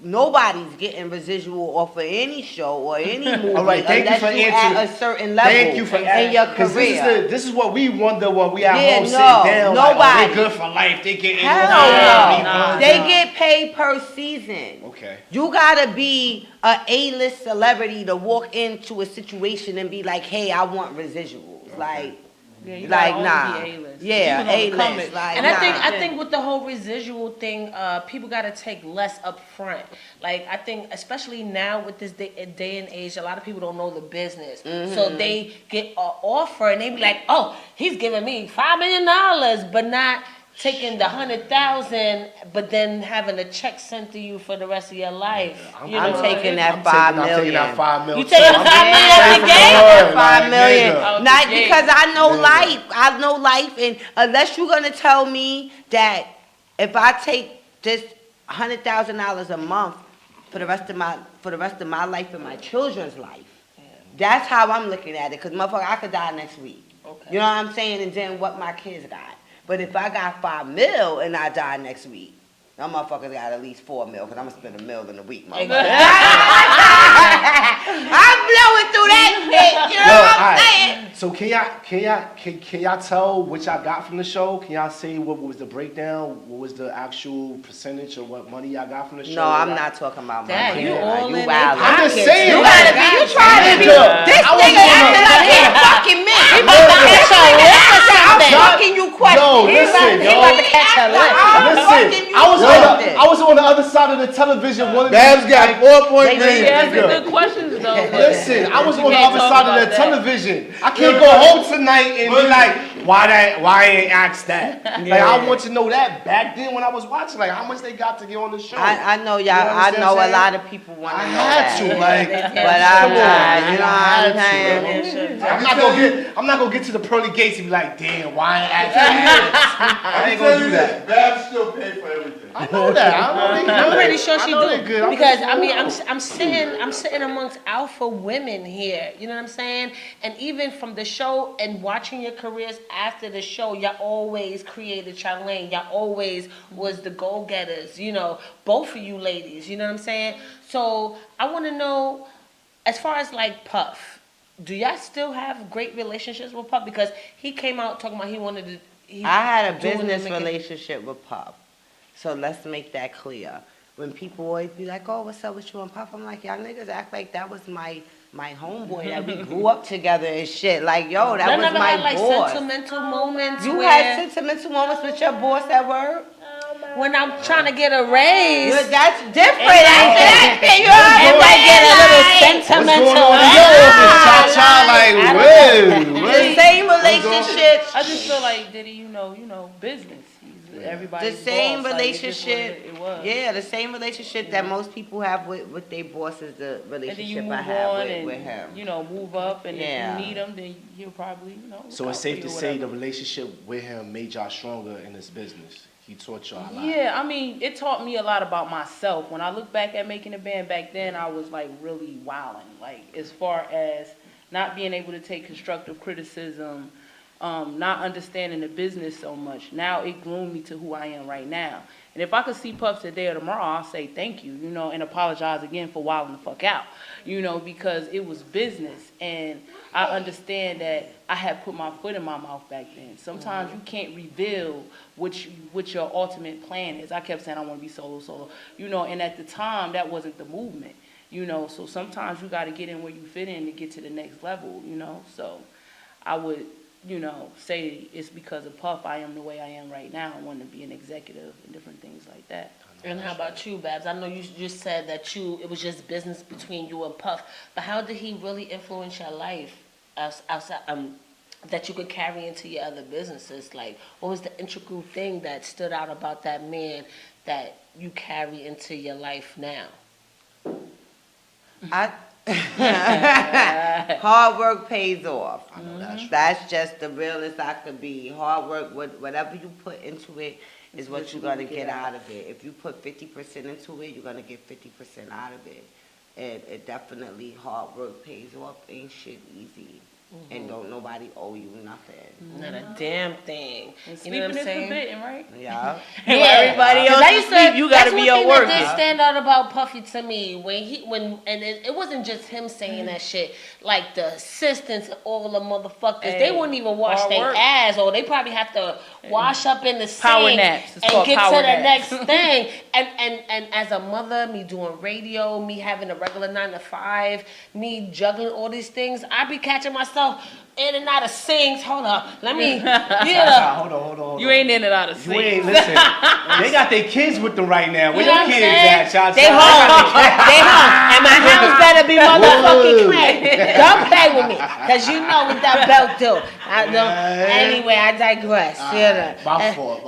nobody's getting residual off of any show or any movie. All right, thank you for answering. At a certain level. Thank you for in your career. This is what we wonder when we at home sitting no, down. nobody. Like, they good for life. They get Hell no. They get paid per season. Okay. You gotta be a A-list celebrity to walk into a situation and be like, hey, I want residuals. Okay. Like, Yeah, you like gotta nah. only be A-list. Yeah, Even on the A-list. comic. Like, And nah. I think with the whole residual thing, people got to take less up front. Like, I think, especially now with this day and age, a lot of people don't know the business. So they get an offer and they be like, oh, he's giving me $5 million, but not taking the 100,000, but then having a check sent to you for the rest of your life. Yeah, I'm taking that I'm $5 taking million. that $5 million. You taking $5 million out the game? $5 million. Like, Not nigga. because I know Nigga. life. I know life, and unless you're gonna tell me that if I take this $100,000 a month for the rest of my life and my children's life, that's how I'm looking at it. Cause motherfucker, I could die next week. Okay. You know what I'm saying? And then what my kids got. But if I got $5 million and I die next week, them motherfuckers got at least $4 million, because I'm going to spend $1 million in a week, motherfucker. I'm blowing through that shit, you know what I'm saying? So can y'all tell what y'all got from the show? Can y'all say what was the breakdown? What was the actual percentage of what money y'all got from the show? No, I'm not talking about Dad, money. you all in wild. I'm just saying. You gotta be, you trying to be, this nigga acting like he fucking me. He about to catch a lip or something. I'm fucking you questions. No, listen, He about to catch a lip. Listen, I was on the other side of the television. Babs got 4.3. He asked good questions though. Listen, I was on the can't other talk side of about the that. television. I can't go home tonight and be like, why I ain't asked that? Like, I want to know that back then when I was watching, like how much they got to get on the show. I know y'all. You know what I I'm know a saying? lot of people want to I know had that. to, like, But I'm come on, not. man, You know I what I'm had to. saying? I'm not gonna get to the pearly gates and be like, damn, why I ain't asked that? I ain't gonna do that. Babs still pay for everything. I know that. I know they good. I'm pretty sure I she know they do good. because pretty I mean sure. I'm sitting amongst alpha women here. You know what I'm saying? And even from the show and watching your careers after the show, y'all always created your lane. Y'all always was the go getters. You know, both of you ladies. You know what I'm saying? So I want to know, as far as like Puff, do y'all still have great relationships with Puff? Because he came out talking about he wanted to. I had a business relationship with Puff. So let's make that clear. When people always be like, oh, what's up with you and Puff? I'm like, y'all niggas act like that was my homeboy that we grew up together and shit. Like, yo, that was my had, like, boss. sentimental moments. You where, had sentimental moments with your boss at work? when I'm trying to get a raise. That's different. You know And what I I'm get a little saying? sentimental. The same relationship. I just feel like Diddy, you know, business. He's everybody's The same boss. Like, it's just what relationship, it was. yeah, the same relationship that most people have with their boss is the And then you relationship move I have on with and him. you know move up, and Yeah. if you need him, then he'll probably So look it's out safe for to you or say the whatever. relationship with him made y'all stronger in this business. He taught y'all a lot. Yeah, I mean, it taught me a lot about myself. When I look back at making a band back then, I was like really wilding. Like as far as not being able to take constructive criticism, not understanding the business so much. Now it groomed me to who I am right now. And if I could see Puff today or tomorrow, I'll say thank you, and apologize again for wilding the fuck out, because it was business. And I understand that I had put my foot in my mouth back then. Sometimes you can't reveal what your ultimate plan is. I kept saying I want to be solo, and at the time that wasn't the movement, so sometimes you got to get in where you fit in to get to the next level, so I would say it's because of Puff I am the way I am right now. I want to be an executive and different things like that. And how about you, Babs? I know you just said that it was just business between you and Puff, but how did he really influence your life outside that you could carry into your other businesses? Like, what was the integral thing that stood out about that man that you carry into your life now? Hard work pays off. I know that's right. That's just the realest I could be. Hard work, whatever you put into it is what you're going to get out of it. If you put 50% into it, you're going to get 50% out of it. And it definitely, hard work pays off. Ain't shit easy. And don't nobody owe you nothing. Not a damn thing. And You know what I'm sleeping is saying? forbidden, right? Yeah. Everybody else is asleep, you gotta be at work. That's one thing that did stand out about Puffy to me and it wasn't just him saying that shit. Like the assistants, and all the motherfuckers, they wouldn't even wash their ass, or they probably have to wash up in the sink Power naps. It's and called get power to the naps. next thing. And as a mother, me doing radio, me having a regular 9 to 5, me juggling all these things, I be catching myself in and out of sinks. Hold up, let me. Hold on. You ain't in and out of You sync. ain't listen. They got their kids with them right now. Where You know your what I'm kids saying? at, Cha-Cha? They home. They home. And my house better be motherfucking clean. Don't play with me. Because you know what that belt do. I know. Anyway, I digress. My fault.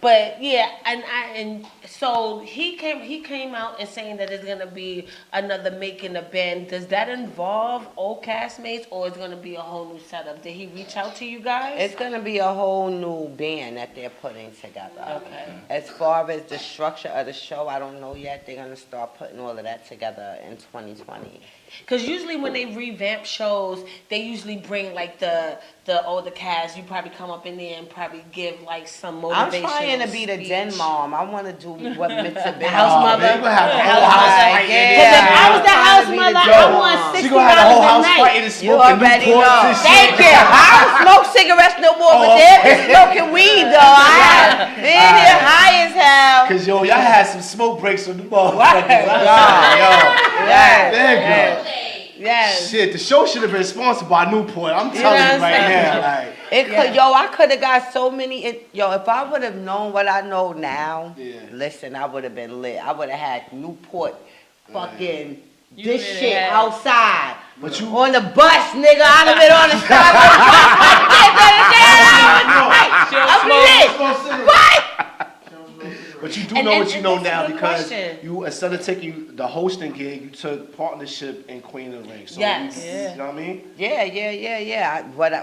But yeah, and so he came out and saying that there's gonna be another making a band. Does that involve old castmates, or is it gonna be a whole new setup? Did he reach out to you guys? It's going to be a whole new band that they're putting together. Okay. As far as the structure of the show, I don't know yet. They're going to start putting all of that together in 2020. Because usually when they revamp shows, they usually bring like the older cast. You probably come up in there and probably give like some motivation. I'm trying to be the den mom. I want to do what Mr. The house mother. Man, you gonna have the The whole house house mother. fighting. Because if I was the I'm house trying to be the mother, den I want mom. She $60 gonna have the whole a house night. fighting and You smoking already Newports know. and shit. Thank you. I don't smoke cigarettes no more, but they've been smoking weed though. I been here high as hell. Cause y'all had some smoke breaks on the motherfuckers. Yes. Shit, the show should have been sponsored by Newport. I'm telling you right now, like. I could have got so many. If I would have known what I know now, listen, I would have been lit. I would have had Newport fucking this shit outside. But you on the bus, nigga. I'd have been on the side of the bus. What? But you do know what you know now, that's a good because question. you, instead of taking the hosting gig, you took partnership in Queen of the Ring. So Yes. you know what I mean? Yeah.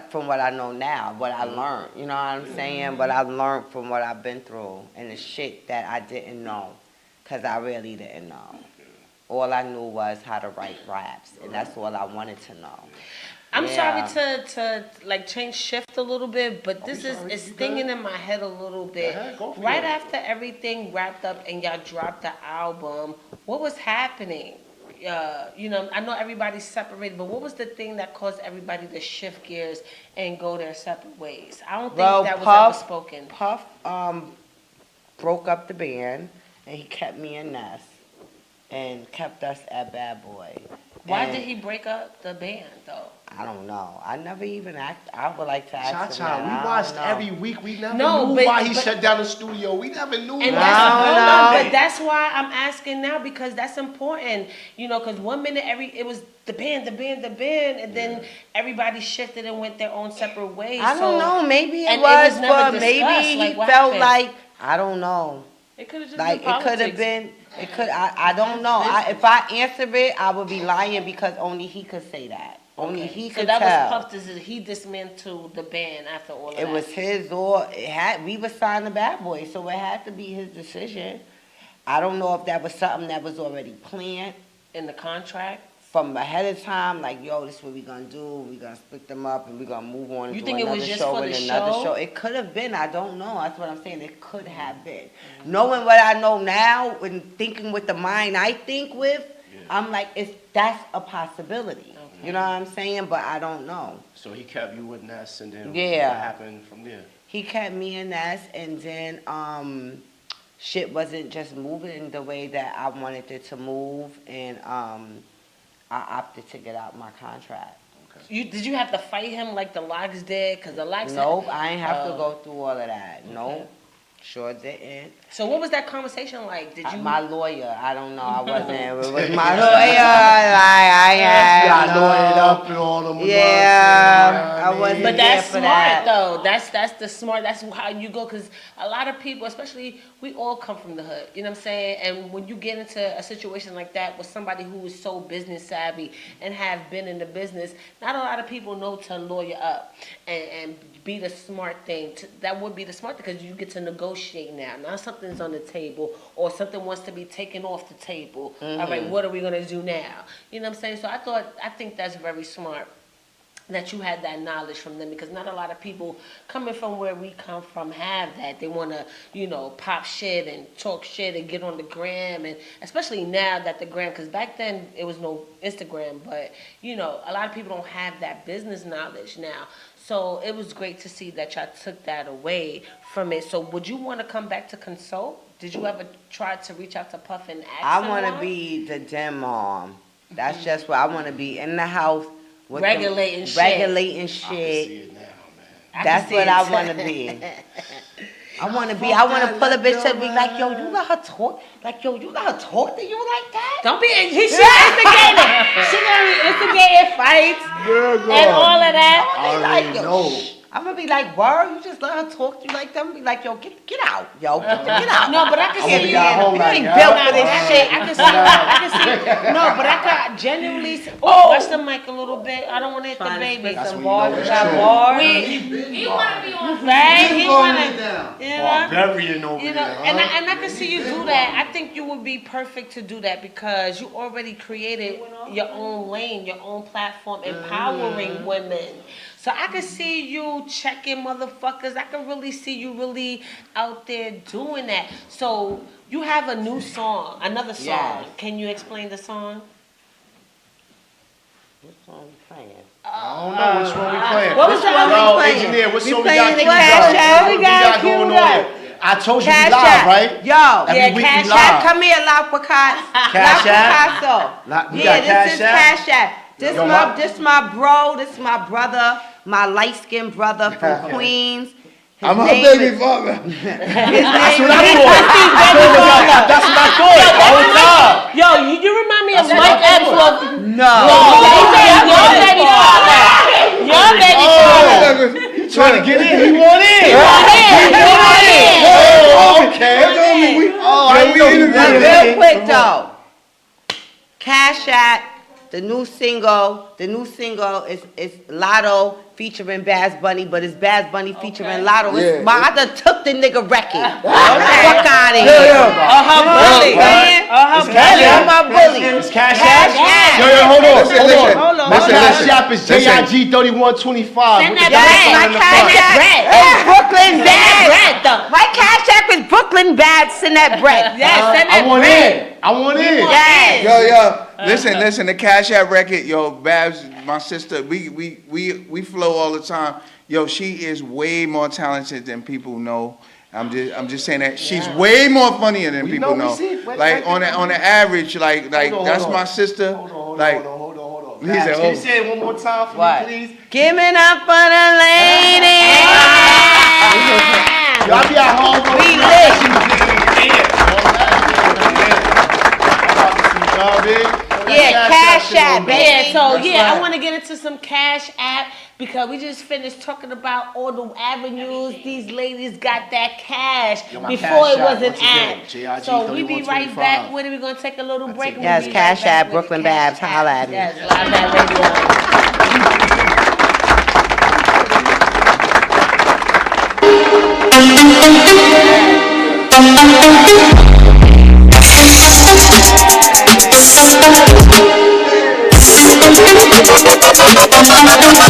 From what I know now, what I learned, you know what I'm saying? What I learned from what I've been through and the shit that I didn't know, because I really didn't know. All I knew was how to write raps, and that's all I wanted to know. I'm sorry to like change shift a little bit, but this is stinging in my head a little bit. Right after everything wrapped up and y'all dropped the album, what was happening? I know everybody's separated, but what was the thing that caused everybody to shift gears and go their separate ways? I don't think that was ever spoken. Puff broke up the band, and he kept me and Ness, and kept us at Bad Boy. Why did he break up the band, though? I don't know. I never even asked. I would like to ask him Cha-Cha, that. we watched every week. We never No, knew why he shut down the studio. We never knew And why. but that's why I'm asking now, because that's important. Because 1 minute it was the band, and then everybody shifted and went their own separate ways. I don't know. Maybe it and was, it was never but maybe discussed, he like, what felt happened? like, I don't know. It could have just Like, been it politics. could have been, I don't know. If I answer it, I would be lying, because only he could say that. Only he could that tell. was Puff's decision. He dismantled the band after all of that. It was his, we were signed to Bad Boy, so it had to be his decision. I don't know if that was something that was already planned in the contract. From ahead of time, like, this is what we're going to do. We're going to split them up, and we're going to move on You to think it another was just show for and the another show? show. It could have been. I don't know. That's what I'm saying. It could have been. Knowing what I know now and thinking with the mind I think with, I'm like, that's a possibility. You know what I'm saying? But I don't know. So he kept you with Ness, and then what happened from there? He kept me and Ness, and then shit wasn't just moving the way that I wanted it to move, and I opted to get out my contract. Did you have to fight him like the Locks did? Because the Locks. Nope, I ain't have to go through all of that. Nope, sure didn't. So what was that conversation like? Did you? My lawyer, I don't know. I wasn't. It was my lawyer. I had. lawyered up and all them. Yeah, I wasn't. But that's there for smart that. though. That's the smart. That's how you go. Because a lot of people, especially we all come from the hood. You know what I'm saying? And when you get into a situation like that with somebody who is so business savvy and have been in the business, not a lot of people know to lawyer up and be the smart thing. That would be the smart thing because you get to negotiate now. Now something's on the table or something wants to be taken off the table. All right, what are we gonna do now? You know what I'm saying? So I think that's very smart that you had that knowledge from them because not a lot of people coming from where we come from have that. They want to, pop shit and talk shit and get on the gram, and especially now that the gram, because back then it was no Instagram, but, a lot of people don't have that business knowledge now. So it was great to see that y'all took that away from it. So would you want to come back to consult? Did you ever try to reach out to Puff and ask I want to someone? be the den mom. That's just what I want to be in the house. With Regulating shit. Regulating I can see shit. it now, man. That's what I want to be. I want to pull a bitch to be like, yo, you let her talk? Like, yo, you let her talk to you like that? Don't be, she instigating. She gonna be instigating fights and all of that. I already like, yo, know. I'm gonna be like, word, you just let her talk to you like that? I'm gonna be like, yo, get out, yo, get out. No, but I can see you. got home You like ain't that. built for this shit. I can see. No, but I can genuinely see. Oh, watch the mic a little bit. I don't want to hit the baby. That's Some when you know bars. it's Got true. bars. He want to be on right. He want to. You know. Barbarian over there, And I can see you do that. I think you would be perfect to do that because you already created your own lane, your own platform, empowering women. So I can see you checking motherfuckers. I can really see you really out there doing that. So you have a new song, another song. Yes. Can you explain the song? What song we playing? I don't know which one we playing. What was the other Yo, playing? engineer, what We song we playing got the queued Cash up? App. What We got going queued on up. here? I told you Cash we live, App. right? Yo, Every week Cash we Cash, live. come here, La Picasso. Cash La App? Picasso. We Yeah, got this Cash is App? Cash App. This Yo, my bro, this is my brother, my light-skinned brother from Queens. His I'm her name baby is- father. His That's name what I is thought. That's what I thought. All the time. Yo, you remind me of That's Mike what I Epps. thought. No. Your baby father. Your baby father. Trying to get in. He want in. Okay. I we know in you the wanted Real in. quick though, Cash App, the new single is Lotto featuring Bad Bunny, but it's Bad Bunny featuring Lotto. Yeah. I done took the nigga record. Fuck out of here. Her bully. It's Cash That's App. my bully. It's Cash Cash App. App. Yo, hold on. Listen. Hold on. My Listen, Cash listen. App is JIG 3125. Send with the that gas bread. on My in the Cash front. App is Brooklyn Bad. My Cash App is Brooklyn Bad. Send that bread. Yes, send I that want bread. in. I want in. Yes. Yo, listen, the Cash App record, yo, Babs, my sister, we flow all the time. Yo, she is way more talented than people know. I'm just saying that she's way more funnier than We people know, we know. see. Wait, Like on the average, like Hold on, that's hold my on. sister. Hold Like on. He said, Can you oh. say it one more time for What? me, please? Give it up for the ladies. Y'all be at home. We Yeah, Cash App, baby. Yeah, so That's yeah, I right. want to get into some Cash App because we just finished talking about all the avenues these ladies got that cash Yo, my before Cash it App, was an once again, app. JIG So we be right 3125. back. When are we gonna take a little break? it. We'll Yes, be Cash right back App, with Brooklyn Cash Babs, holla at me. Yes, Live That Radio.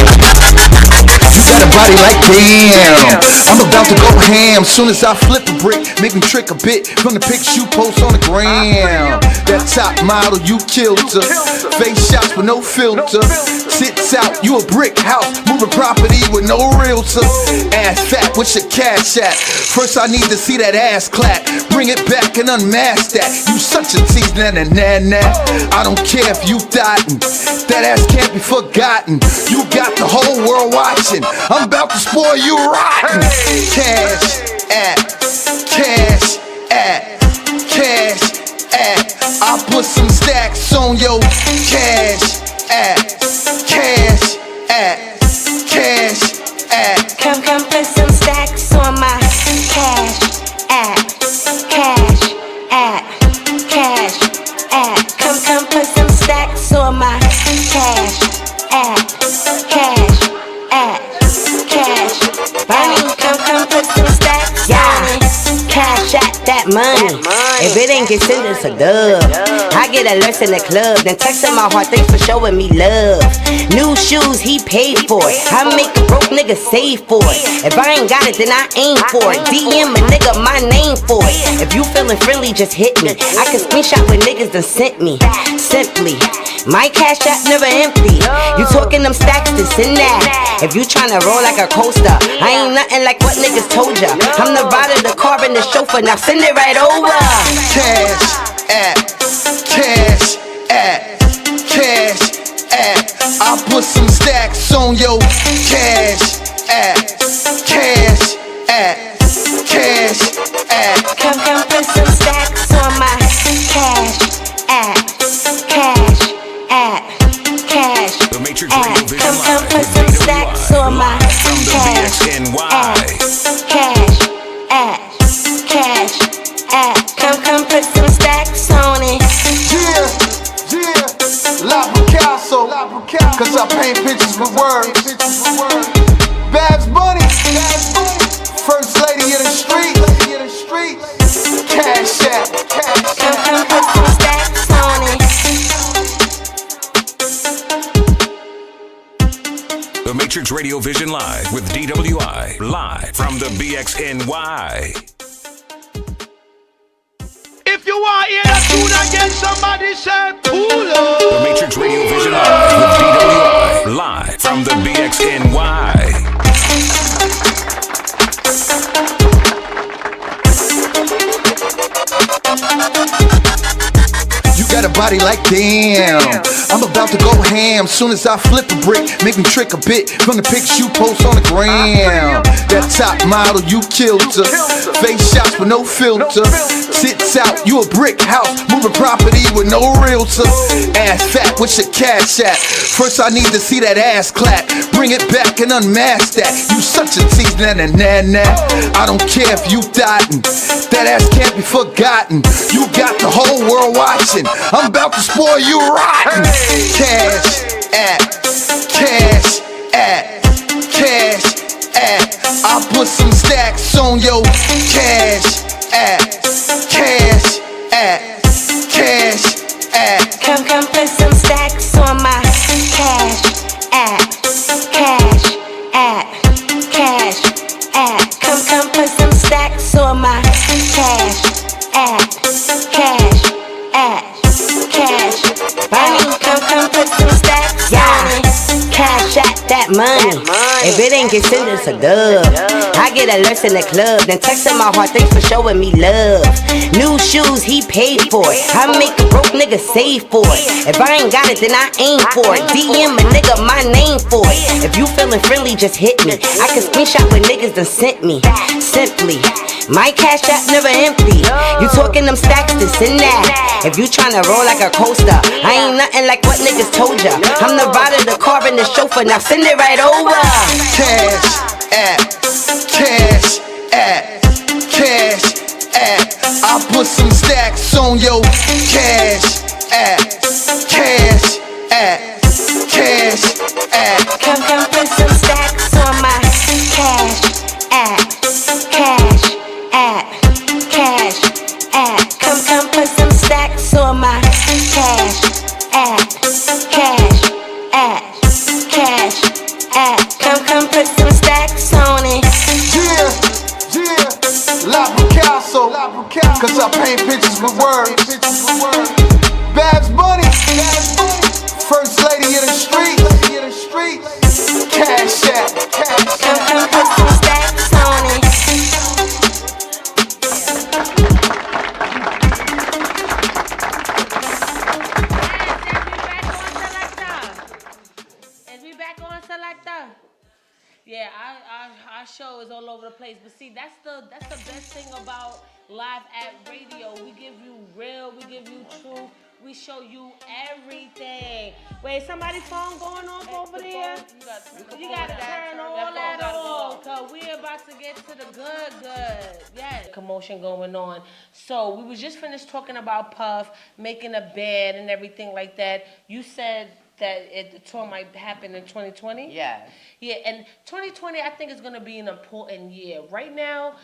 You got a body like damn. I'm about to go ham. Soon as I flip a brick, make me trick a bit from the pics you post on the gram. That top model, you killed her. Face shots with no filter. Sits out, you a brick house. Moving property with no realtor. Ass fat, what's your cash at? First I need to see that ass clap. Bring it back and unmask that. You such a tease, na na na na. I don't care if you thottin'. That ass can't be forgotten. You got the whole world watching. I'm about to spoil you rotten. Cash at, cash at, cash at. I put some stacks on your cash at, cash at, cash at. Come put some stacks on my cash at, cash at, cash at. Come put some stacks on my cash at, cash at, cash. Bunny, come put some stacks on it. Cash at that money. If it ain't get sent, it's a dub. I get alerts in the club, then texting my heart, thanks for showing me love. New shoes, he paid for it. I make a broke nigga save for it. If I ain't got it, then I aim for it. DM a nigga my name for it. If you feeling friendly, just hit me. I can screenshot what niggas done sent me. Simply, my cash app never empty. You talking them stacks, this and that. If you tryna roll like a coaster, I ain't nothing like what niggas told ya. I'm the rider, the car, and the chauffeur. Now send it right over. Cash at, cash at, cash at. I put some stacks on your cash at, cash at, cash at. Come put some stacks on my cash at, cash at, cash The Matrix Radio at. Vision Come Live put with some DWI, stacks on my live from the cash BXNY. at, cash at, cash at. Come put some stacks on it. La Picasso, cause I paint pictures with words. Babs Bunny, first lady of the street, cash out. Come put some stacks on it. The Matrix Radio Vision Live with DWI, live from the BXNY. If you want to hear that tune again, somebody say pull up. The Matrix Radio Vision Live with DWI, live from the BXNY. You got a body like damn. I'm about to go ham. Soon as I flip a brick, make me trick a bit from the pics you post on the gram. That top model, you killed her. Face shots with no filter. Sits out, you a brick house. Moving property with no realtor. Ass fat, what's your cash at? First I need to see that ass clap. Bring it back and unmask that. You such a tease, na na na na. I don't care if you thottin'. That ass can't be forgotten. You got the whole world watching. I'm about to spoil you rotten. Cash at, cash at, cash at. I put some stacks on your cash at, cash at, cash at. Come put some stacks on my cash at, cash at, cash at. Come put some stacks on my cash at, cash at, cash. Bunny, come put some stacks on it. Cash at that money. If it ain't get sent, it's a dub. I get alerts in the club, then texting my heart, thanks for showing me love. New shoes, he paid for it. I make a broke nigga save for it. If I ain't got it, then I aim for it. DM a nigga my name for it. If you feeling friendly, just hit me. I can screenshot what niggas done sent me. Simply, my cash app never empty. You talking them stacks, this and that. If you tryna roll like a coaster, I ain't nothing like what niggas told ya. I'm the rider, the car, and the chauffeur. Now send it right over. Cash at, cash at, cash at. I put some stacks on your cash at, cash at, cash at. Come put some stacks on my cash at, cash at, cash at. Come put some stacks on my cash at, cash at, cash at. Come put some stacks cause I paint pictures with words. Babs Bunny, first lady of the streets, Cash App. Put some stacks on it. Is we back on Selecta? Yeah, our show is all over the place. But see, that's the best thing about live at radio. We give you real, we give you truth, we show you everything. Wait, somebody's phone going off over there? You gotta turn all that off, cause we're about to get to the good. Yes. Commotion going on. So we was just finished talking about Puff, making a bed and everything like that. You said that the tour might happen in 2020? Yes. Yeah, and 2020 I think is going to be an important year. Right now,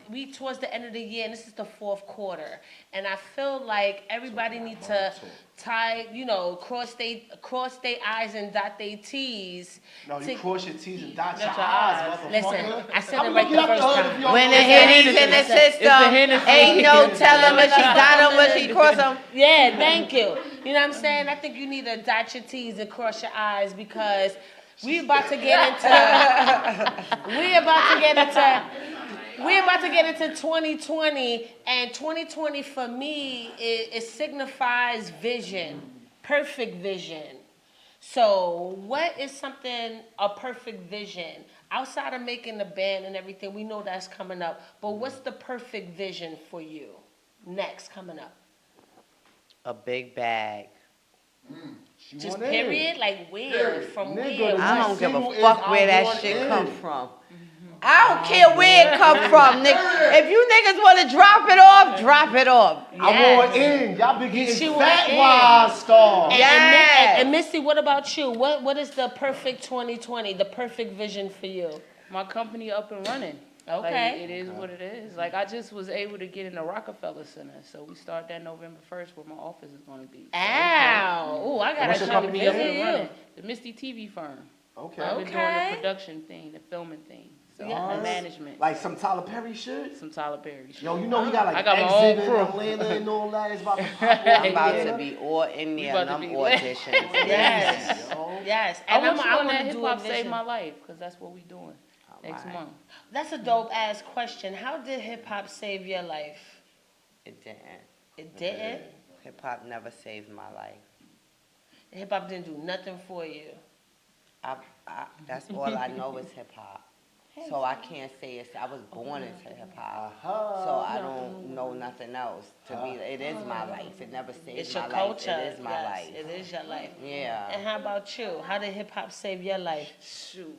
we towards the end of the year, and this is the fourth quarter, and I feel like everybody needs to tie, cross they I's and dot they T's. No, you cross your T's and dot your I's, motherfucker. Listen, I said it right the first time. When the Henny's in the system, ain't no telling when she got them, when she cross them. Yeah, thank you. You know what I'm saying? I think you need to dot your T's and cross your I's because we're about to get into 2020, and 2020 for me it signifies vision, perfect vision. So what is a perfect vision? Outside of making the band and everything, we know that's coming up, but what's the perfect vision for you next coming up? A big bag. Just period? Like where? From where? I don't give a fuck where that shit come from. I don't care where it come from, nigga. If you niggas want to drop it off, drop it off. Yes. I want in. Y'all be getting fat wise stars. And Missy, what about you? What is the perfect 2020? The perfect vision for you? My company up and running. Okay. Like, it is what it is. Like, I just was able to get in the Rockefeller Center. So we start that November 1st where my office is going to be. Ow. Ooh, I got to try to be up and running. The Misty TV firm. Okay. I've been doing the production thing, the filming thing. So the management. Like some Tyler Perry shit? Some Tyler Perry shit. Yo, you know he got like I got my own Exit in crew. Atlanta and all that. It's about to pop off. I'm about to be all in there and I'm auditions. Yes. And I'm I want to that do hip-hop a save vision. my life because that's what we doing next month. That's a dope ass question. How did hip hop save your life? It didn't. It didn't? Hip hop never saved my life. Hip hop didn't do nothing for you. That's all I know is hip hop. So I can't say I was born into hip hop. So I don't know nothing else. It is my life. It never saved my life. It's your culture. It is my life. It is your life. Yeah. And how about you? How did hip hop save your life? Shoot.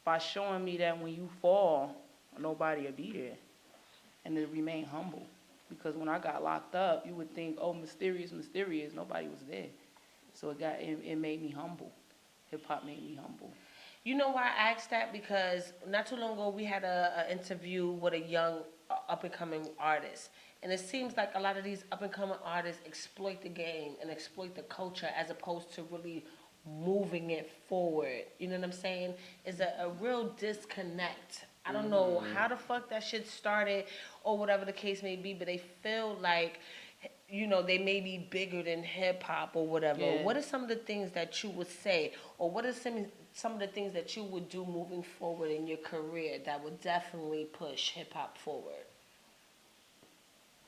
By showing me that when you fall, nobody will be there. And to remain humble. Because when I got locked up, you would think, oh, mysterious. Nobody was there. So it made me humble. Hip hop made me humble. You know why I asked that? Because not too long ago we had an interview with a young up-and-coming artist. And it seems like a lot of these up-and-coming artists exploit the game and exploit the culture as opposed to really moving it forward. You know what I'm saying? It's a real disconnect. I don't know how the fuck that shit started or whatever the case may be, but they feel like, they may be bigger than hip-hop or whatever. Yeah. What are some of the things that you would say, or what are some of the things that you would do moving forward in your career that would definitely push hip-hop forward?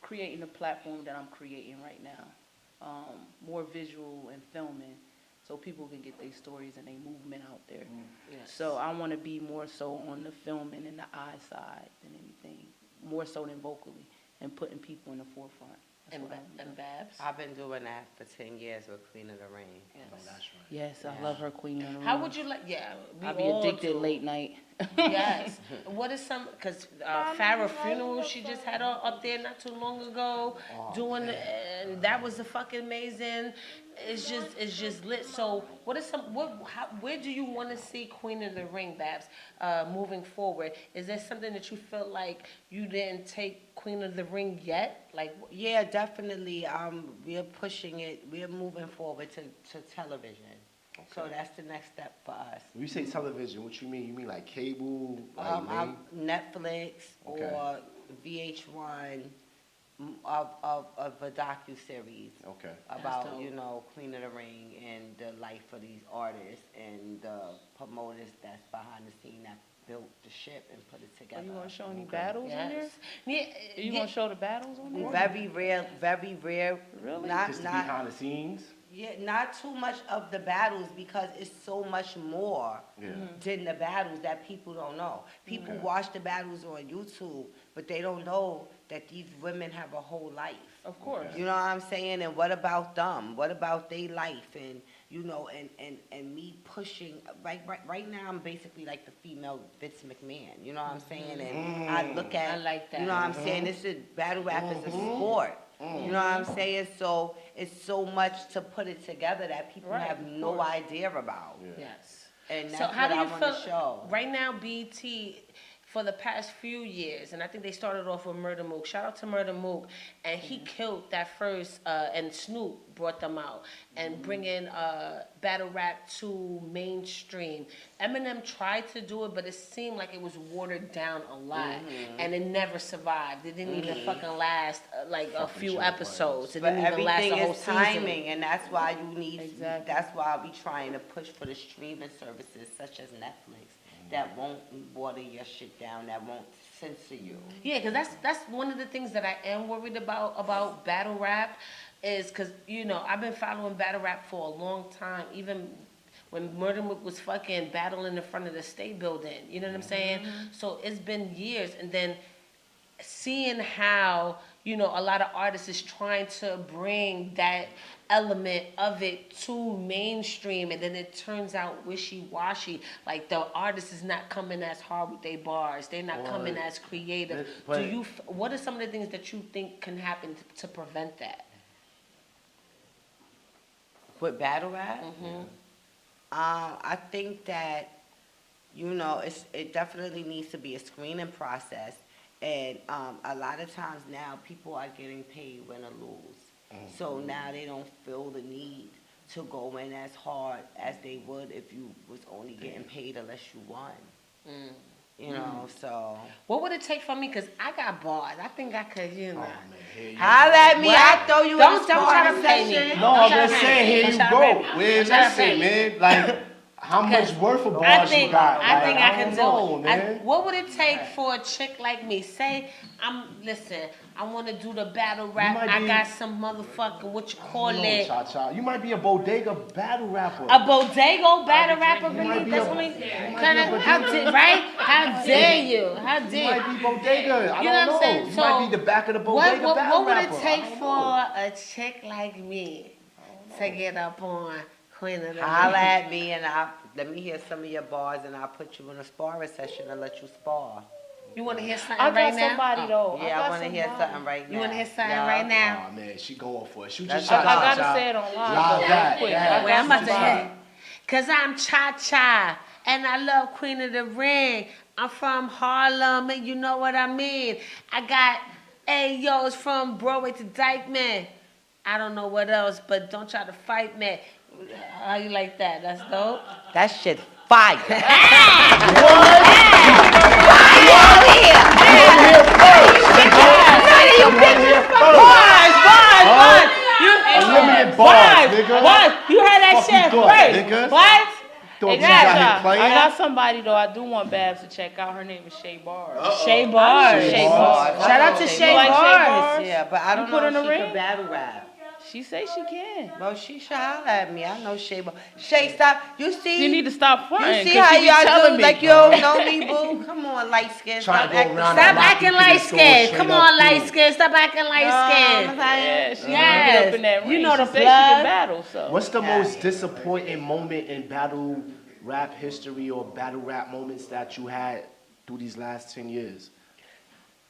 Creating the platform that I'm creating right now. More visual and filming so people can get their stories and their movement out there. Yes. So I want to be more so on the filming and the eye side than anything, more so than vocally, and putting people in the forefront. And Babs? I've been doing that for 10 years with Queen of the Rain. Yes. Oh, that's right. Yes, I love her, Queen of the Rain. How would you like, I'd be addicted late night. Yes. What is because Farrah Funeral, she just had her up there not too long ago, doing, and that was a fucking amazing. It's just lit. So what is where do you want to see Queen of the Ring, Babs, moving forward? Is there something that you feel like you didn't take Queen of the Ring yet? Like, yeah, definitely. We're pushing it. We're moving forward to television. Okay. So that's the next step for us. When you say television, what you mean? You mean like cable, like Netflix Okay. or VH1 of a docu-series Okay. about, Queen of the Ring and the life of these artists and the promoters that's behind the scene that built the ship and put it together. Are you going to show any battles in there? Yeah. Are you going to show the battles on there? Very rare. Really? Just behind the scenes? Yeah, not too much of the battles because it's so much more than the battles that people don't know. People watch the battles on YouTube, but they don't know that these women have a whole life. Of course. You know what I'm saying? And what about them? What about their life? And and me pushing right now I'm basically like the female Vince McMahon. You know what I'm saying? And I look at I like that. You know what I'm saying? This is battle rap is a sport. You know what I'm saying? So it's so much to put it together that people have no idea about. Yes. And that's so how what do you I want to feel show. right now? BT for the past few years, and I think they started off with Murder Mook. Shout out to Murder Mook, and he killed that first. And Snoop brought them out and bringing battle rap to mainstream. Eminem tried to do it, but it seemed like it was watered down a lot, and it never survived. It didn't even fucking last like a few episodes. It But didn't even last a everything whole is season. timing, and that's why you need. Exactly. That's why we trying to push for the streaming services such as Netflix that won't water your shit down, that won't censor you. Yeah, because that's one of the things that I am worried about battle rap is because, I've been following battle rap for a long time, even when Murder Mook was fucking battling in front of the State Building. You know what I'm saying? So it's been years, and then seeing how, a lot of artists is trying to bring that element of it to mainstream, and then it turns out wishy-washy. Like the artist is not coming as hard with their bars. They're not coming as creative. What are some of the things that you think can happen to prevent that? With battle rap, I think that it definitely needs to be a screening process, and a lot of times now people are getting paid win or lose, so now they don't feel the need to go in as hard as they would if you was only getting paid unless you won. So. What would it take for me? Because I got bars. I think I could, Holla at me. I throw you Don't in try to the pay me. session. No, I'm just saying, here you go. Where's that shit, man? Like, how much worth of bars you got? I think I can know, do man. it. What would it take for a chick like me? Say, I want to do the battle rap. I got some motherfucking, what you call it? Cha-cha. You might be a bodega battle rapper. A bodega battle rapper, really? be That's a- what we, you might kind be of, a bodega. right? How dare you? How You dare might be bodega. I You know don't what I'm saying? You might be the back of the bodega what battle would rapper. it take I don't for know. a chick like me to get up on Queen of the Holla Ring? at me and let me hear some of your bars and I'll put you in a sparring session and let you spar. You want to hear something I right got now? somebody though. Yeah, I want to hear something right now. You want to hear something Yeah. right now? Oh man, she going for it. Shoot your That's shot. what I gotta Cha-cha. say it on live Live though, that, real quick. yeah. Wait, I'm about to Cha-cha. hear. Cause I'm Cha-Cha, and I love Queen of the Ring. I'm from Harlem, and you know what I mean. I got Ayos from Broadway to Dykeman. I don't know what else, but don't try to fight me. How you like that? That's dope. That shit fire. Bars. Unlimited bars, nigga. Bars. You heard that Fuck you shit thought, first. nigga. What? Thought you Exactly. got him playing? I got somebody though. I do want Babs to check out. Her name is Shay Bars. Shay Bars. Shay Bars. Shout out to Shay like Shay Bars. Bars? Yeah, but I don't put know in if the she ring? can battle rap. She say she can. Well, she should holler at me. I know Shay. Shay, stop. You see? You need to stop You fronting. see 'cause how she be y'all telling do? me. Like you don't know me, boo. Come on, light skin. Try to Stop go acting. around Stop and lock acting you to the light store skin. straight Come up on, through. light skin. Stop acting light skin. Yeah, she can Yes. get up in that ring. You know the she say she plug. can battle, so. What's the most disappointing moment in battle rap history or battle rap moments that you had through these last 10 years?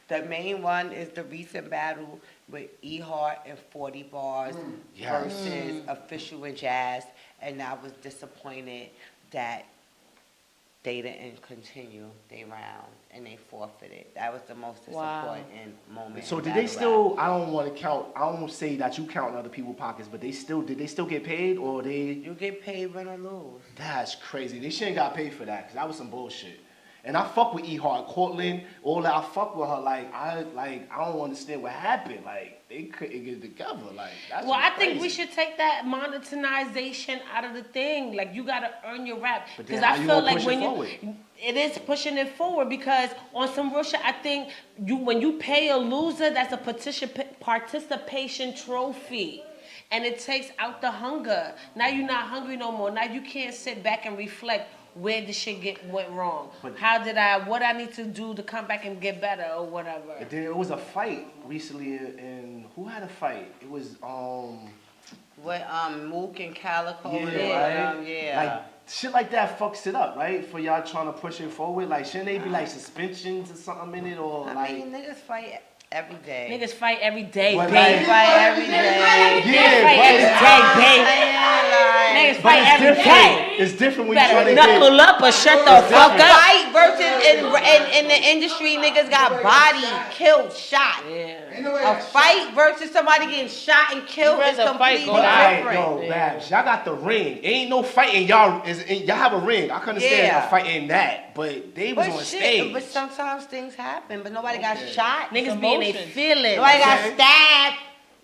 The main one is the recent battle with E Hart and 40 Bars Yes. versus Official and Jazz, and I was disappointed that they didn't continue their round and they forfeited. That was the most disappointing moment. So did they still? I don't want to count. I don't say that you count in other people's pockets, but did they still get paid or they? You get paid win or lose. That's crazy. They shouldn't got paid for that because that was some bullshit. And I fuck with E Hart, Cortland, all that. I fuck with her. I don't understand what happened. Like they couldn't get it together. Like that's I crazy. think we should take that monetization out of the thing. Like you gotta earn your rap because I feel like when it is pushing it forward because on some real shit, I think when you pay a loser, that's a participation trophy. And it takes out the hunger. Now you're not hungry no more. Now you can't sit back and reflect. Where the shit went wrong? What I need to do to come back and get better or whatever? And then it was a fight recently, and who had a fight? It was With Mook and Calico. Yeah. Like shit like that fucks it up, right? For y'all trying to push it forward, like shouldn't they be like suspensions or something in it, or I mean, niggas fight every day. Niggas fight every day, But baby. Niggas fight every day. Niggas fight every day. It's different when you try Better to knuckle up or shut the fuck up. Fight versus in the industry, niggas got bodied, killed, shot. A fight versus somebody getting shot and killed is completely different. Yo, Babs, y'all got the ring. Ain't no fighting. Y'all have a ring. I can understand a fight in that, but they was on stage. But sometimes things happen, but nobody got shot. Niggas being their feelings. Nobody got stabbed.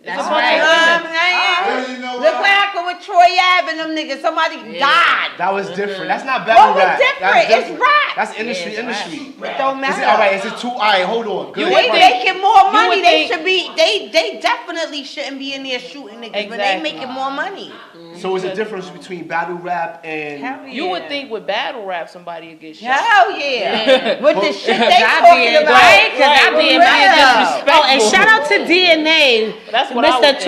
That's right. Look what happened with Troy Ave and them niggas. Somebody died. That was different. That's not battle rap. Different. It's rap. That's industry. It don't matter. All right, is it too? All right, hold on. Good. They making more money. They should be. They definitely shouldn't be in there shooting niggas, but they making more money. So is a difference between battle rap and You would think with battle rap somebody would get shot. Hell yeah. With the shit they talking about. Right? Because I be disrespectful. Oh, and shout out to DNA. That's what I would Mr.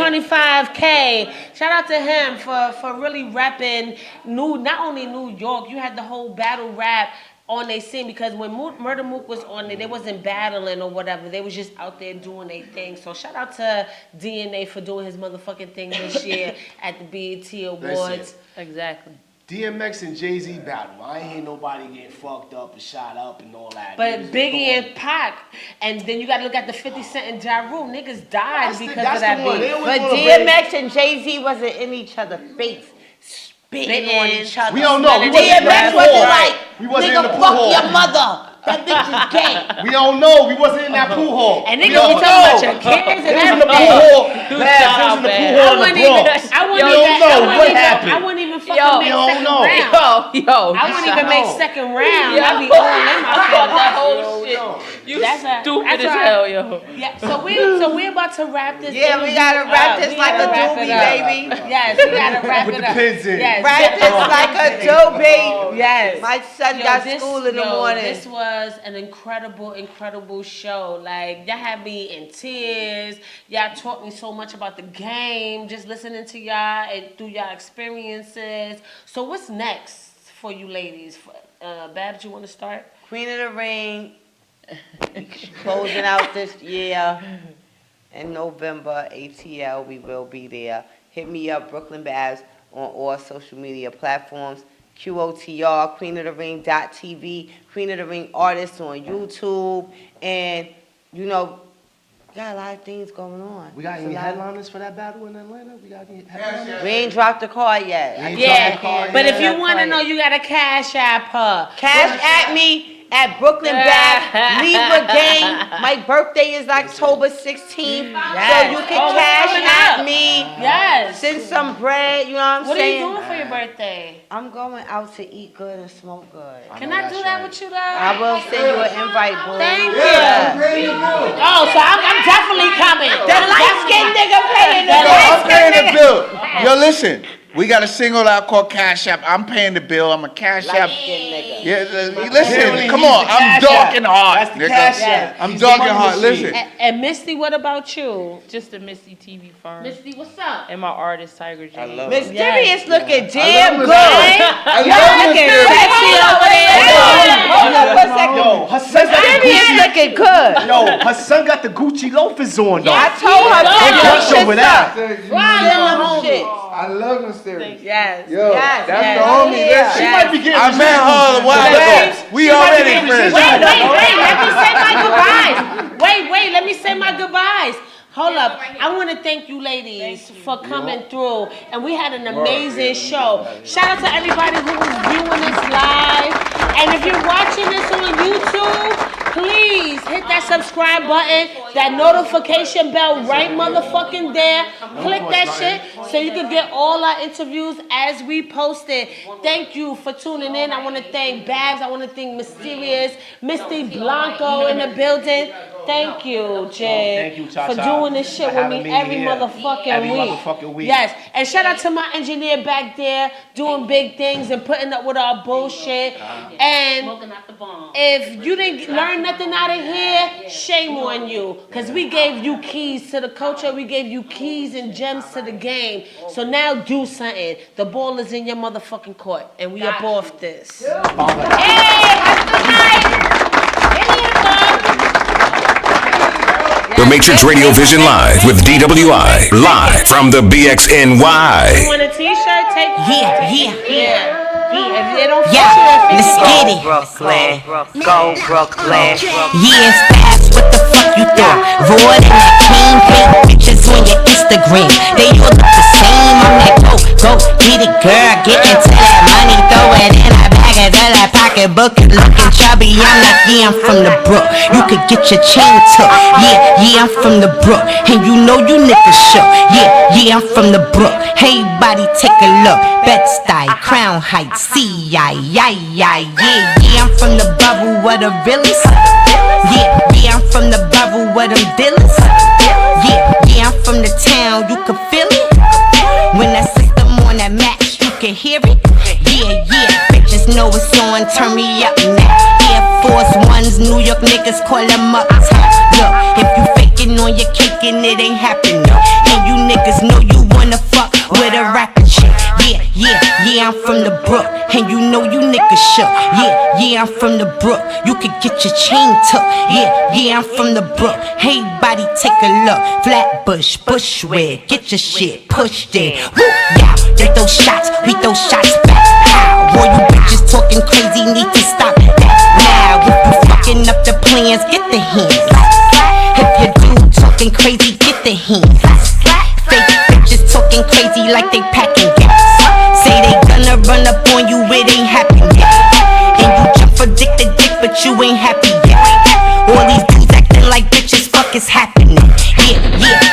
25K. Shout out to him for really rapping not only New York, you had the whole battle rap on their scene because when Murder Mook was on there, they wasn't battling or whatever. They was just out there doing their thing. So shout out to DNA for doing his motherfucking thing this year at the BET Awards. Exactly. DMX and Jay-Z battle. I ain't hear nobody getting fucked up and shot up and all that. But Biggie and Pac, and then you gotta look at the 50 Cent and Ja Rule. Niggas died because of that beef. But DMX and Jay-Z wasn't in each other's face. Spitting on each other. We don't know. DMX wasn't like, we wasn't nigga, in the pool fuck hall. your mother. That bitch is gay. We don't know. We wasn't in that pool hall. And niggas be talking about your kids and everything. everything. I wouldn't even fucking make second round. I wouldn't even make second round. I'd be all in my that whole shit. You stupid as hell, yo. Yeah, so we about to wrap this. Yeah, we gotta wrap this like a doobie, baby. Yes, we gotta wrap it up. Yes. Wrap this like a doobie. Yes. My son got school in the morning. This was an incredible show. Like, y'all had me in tears. Y'all taught me so much about the game, just listening to y'all and through y'all experiences. So what's next for you ladies? Babs, you want to start? Queen of the Ring, closing out this year. In November, ATL, we will be there. Hit me up, Brooklyn Babs, on all social media platforms. QOTR, QueenOfTheRing.tv, Queen of the Ring artists on YouTube, and you know, we got a lot of things going on. We got any headliners for that battle in Atlanta? We got any headliners? We ain't dropped the card yet. But if you want to know, you got to cash app her. Cash at me at Brooklyn Babs, Libra Gang. My birthday is October 16th, so you can cash at me. Yes. Send some bread, you know what I'm saying? What are you doing for your birthday? I'm going out to eat good and smoke good. Can I do that with you, though? I will send you an invite, boo. Thank you. Oh, so I'm definitely coming. The light-skinned nigga paying the I'm paying the bill. Yo, listen. We got a single out called Cash App. I'm paying the bill. I'm a Cash App. Yeah, listen, come on. I'm dark and hard. That's the Cash App. I'm dark and hard. Listen. And Misty, what about you? Just a Misty TV firm. Misty, what's up? And my artist, Tiger J. Mysterious looking damn good. Y'all looking sexy over there. Yo, her son got the Mysterious looking good. Yo, her son got the Gucci loafers on, though. I told her, Don't brush over that. send them shit. I love Mysterious. Yes. Yo, yes. that's yes. the homie. Yes. She might be getting I met her a while ago. We already friends. Wait, let me say my goodbyes. Wait, let me say my goodbyes. Hold up. I want to thank you ladies for coming through. And we had an amazing show. Shout out to everybody who was viewing this live. And if you're watching this on YouTube, please hit that subscribe button, that notification bell right motherfucking there. Click that shit so you can get all our interviews as we post it. Thank you for tuning in. I want to thank Babs. I want to thank Mysterious, Mysterious Blanco in the building. Thank you, Jay, thank you, Cha-Cha, for doing this shit for with having me me every here. motherfucking week. Yes, and shout out to my engineer back there doing big things and putting up with our bullshit. And if you didn't learn nothing out of here, shame on you. Because we gave you keys to the culture. We gave you keys and gems to the game. So now do something. The ball is in your motherfucking court. And we up off this. Hey, have a good night. The Matrix Radio Vision Live with DWI. Live from the BXNY. You want a t-shirt? Take Yeah. If they don't fit Yeah, you, let's get it. Go Brooklyn. Years past, what the fuck you thought? Raw than that king paint pictures on your Instagram. They all look the same. I'm like, go, get it, girl. Get into that money, throw it in a bag of that pocketbook. Looking chubby, I'm like, yeah, I'm from the Brook. You could get your chain took. Yeah, I'm from the Brook. And you know you niggas shook. Yeah, I'm from the Brook. Hey, body, take a look. Bed-Stuy, Crown Heights, C.I. Yeah, I'm from the bubble where the realest. Yeah, I'm from the bubble where them dealers. Yeah, I'm from the town, you can feel it. When that system on that match, you can hear it. Yeah, bitches know it's on, turn me up now. Air Force Ones, New York niggas call them up top. Look, if you faking on your cake and it ain't happening, and you niggas know you wanna fuck with a rapper chick. Yeah, I'm from the Brook, and you know you niggas shook. Yeah, I'm from the Brook, you could get your chain took. Yeah, I'm from the Brook, hey body, take a look. Flatbush, Bushwick, get your shit pushed in. Woo, yeah, they throw shots, we throw shots back. Pow, boy, you bitches talking crazy, need to stop that. Now, if you fucking up the plans, get the hands. If your dude talking crazy, get the hands. Fake bitches talking crazy like they packing gas. Say they gonna run up on you, it ain't happen yet. And you jump for dick to dick, but you ain't happy yet. All these dudes acting like bitches, fuck is happening.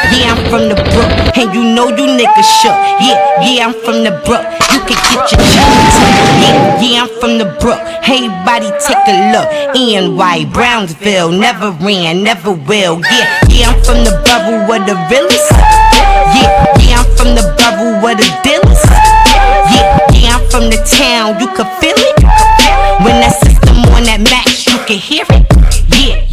Yeah, I'm from the Brook, and you know you niggas shook. Yeah, I'm from the Brook, you can get your chains. Yeah, I'm from the Brook, hey body, take a look. NY, Brownsville, never ran, never will. Yeah, I'm from the bubble where the realest. Yeah, I'm from the bubble where the dealers. Yeah, I'm from the town, you can feel it. When that system on that match, you can hear it. Yeah.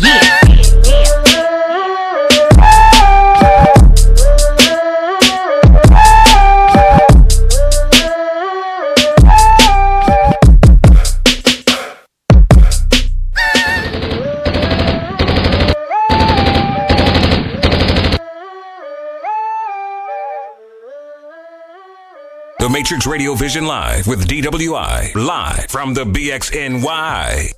The Matrix Radio Vision Live with DWI. Live from the BXNY.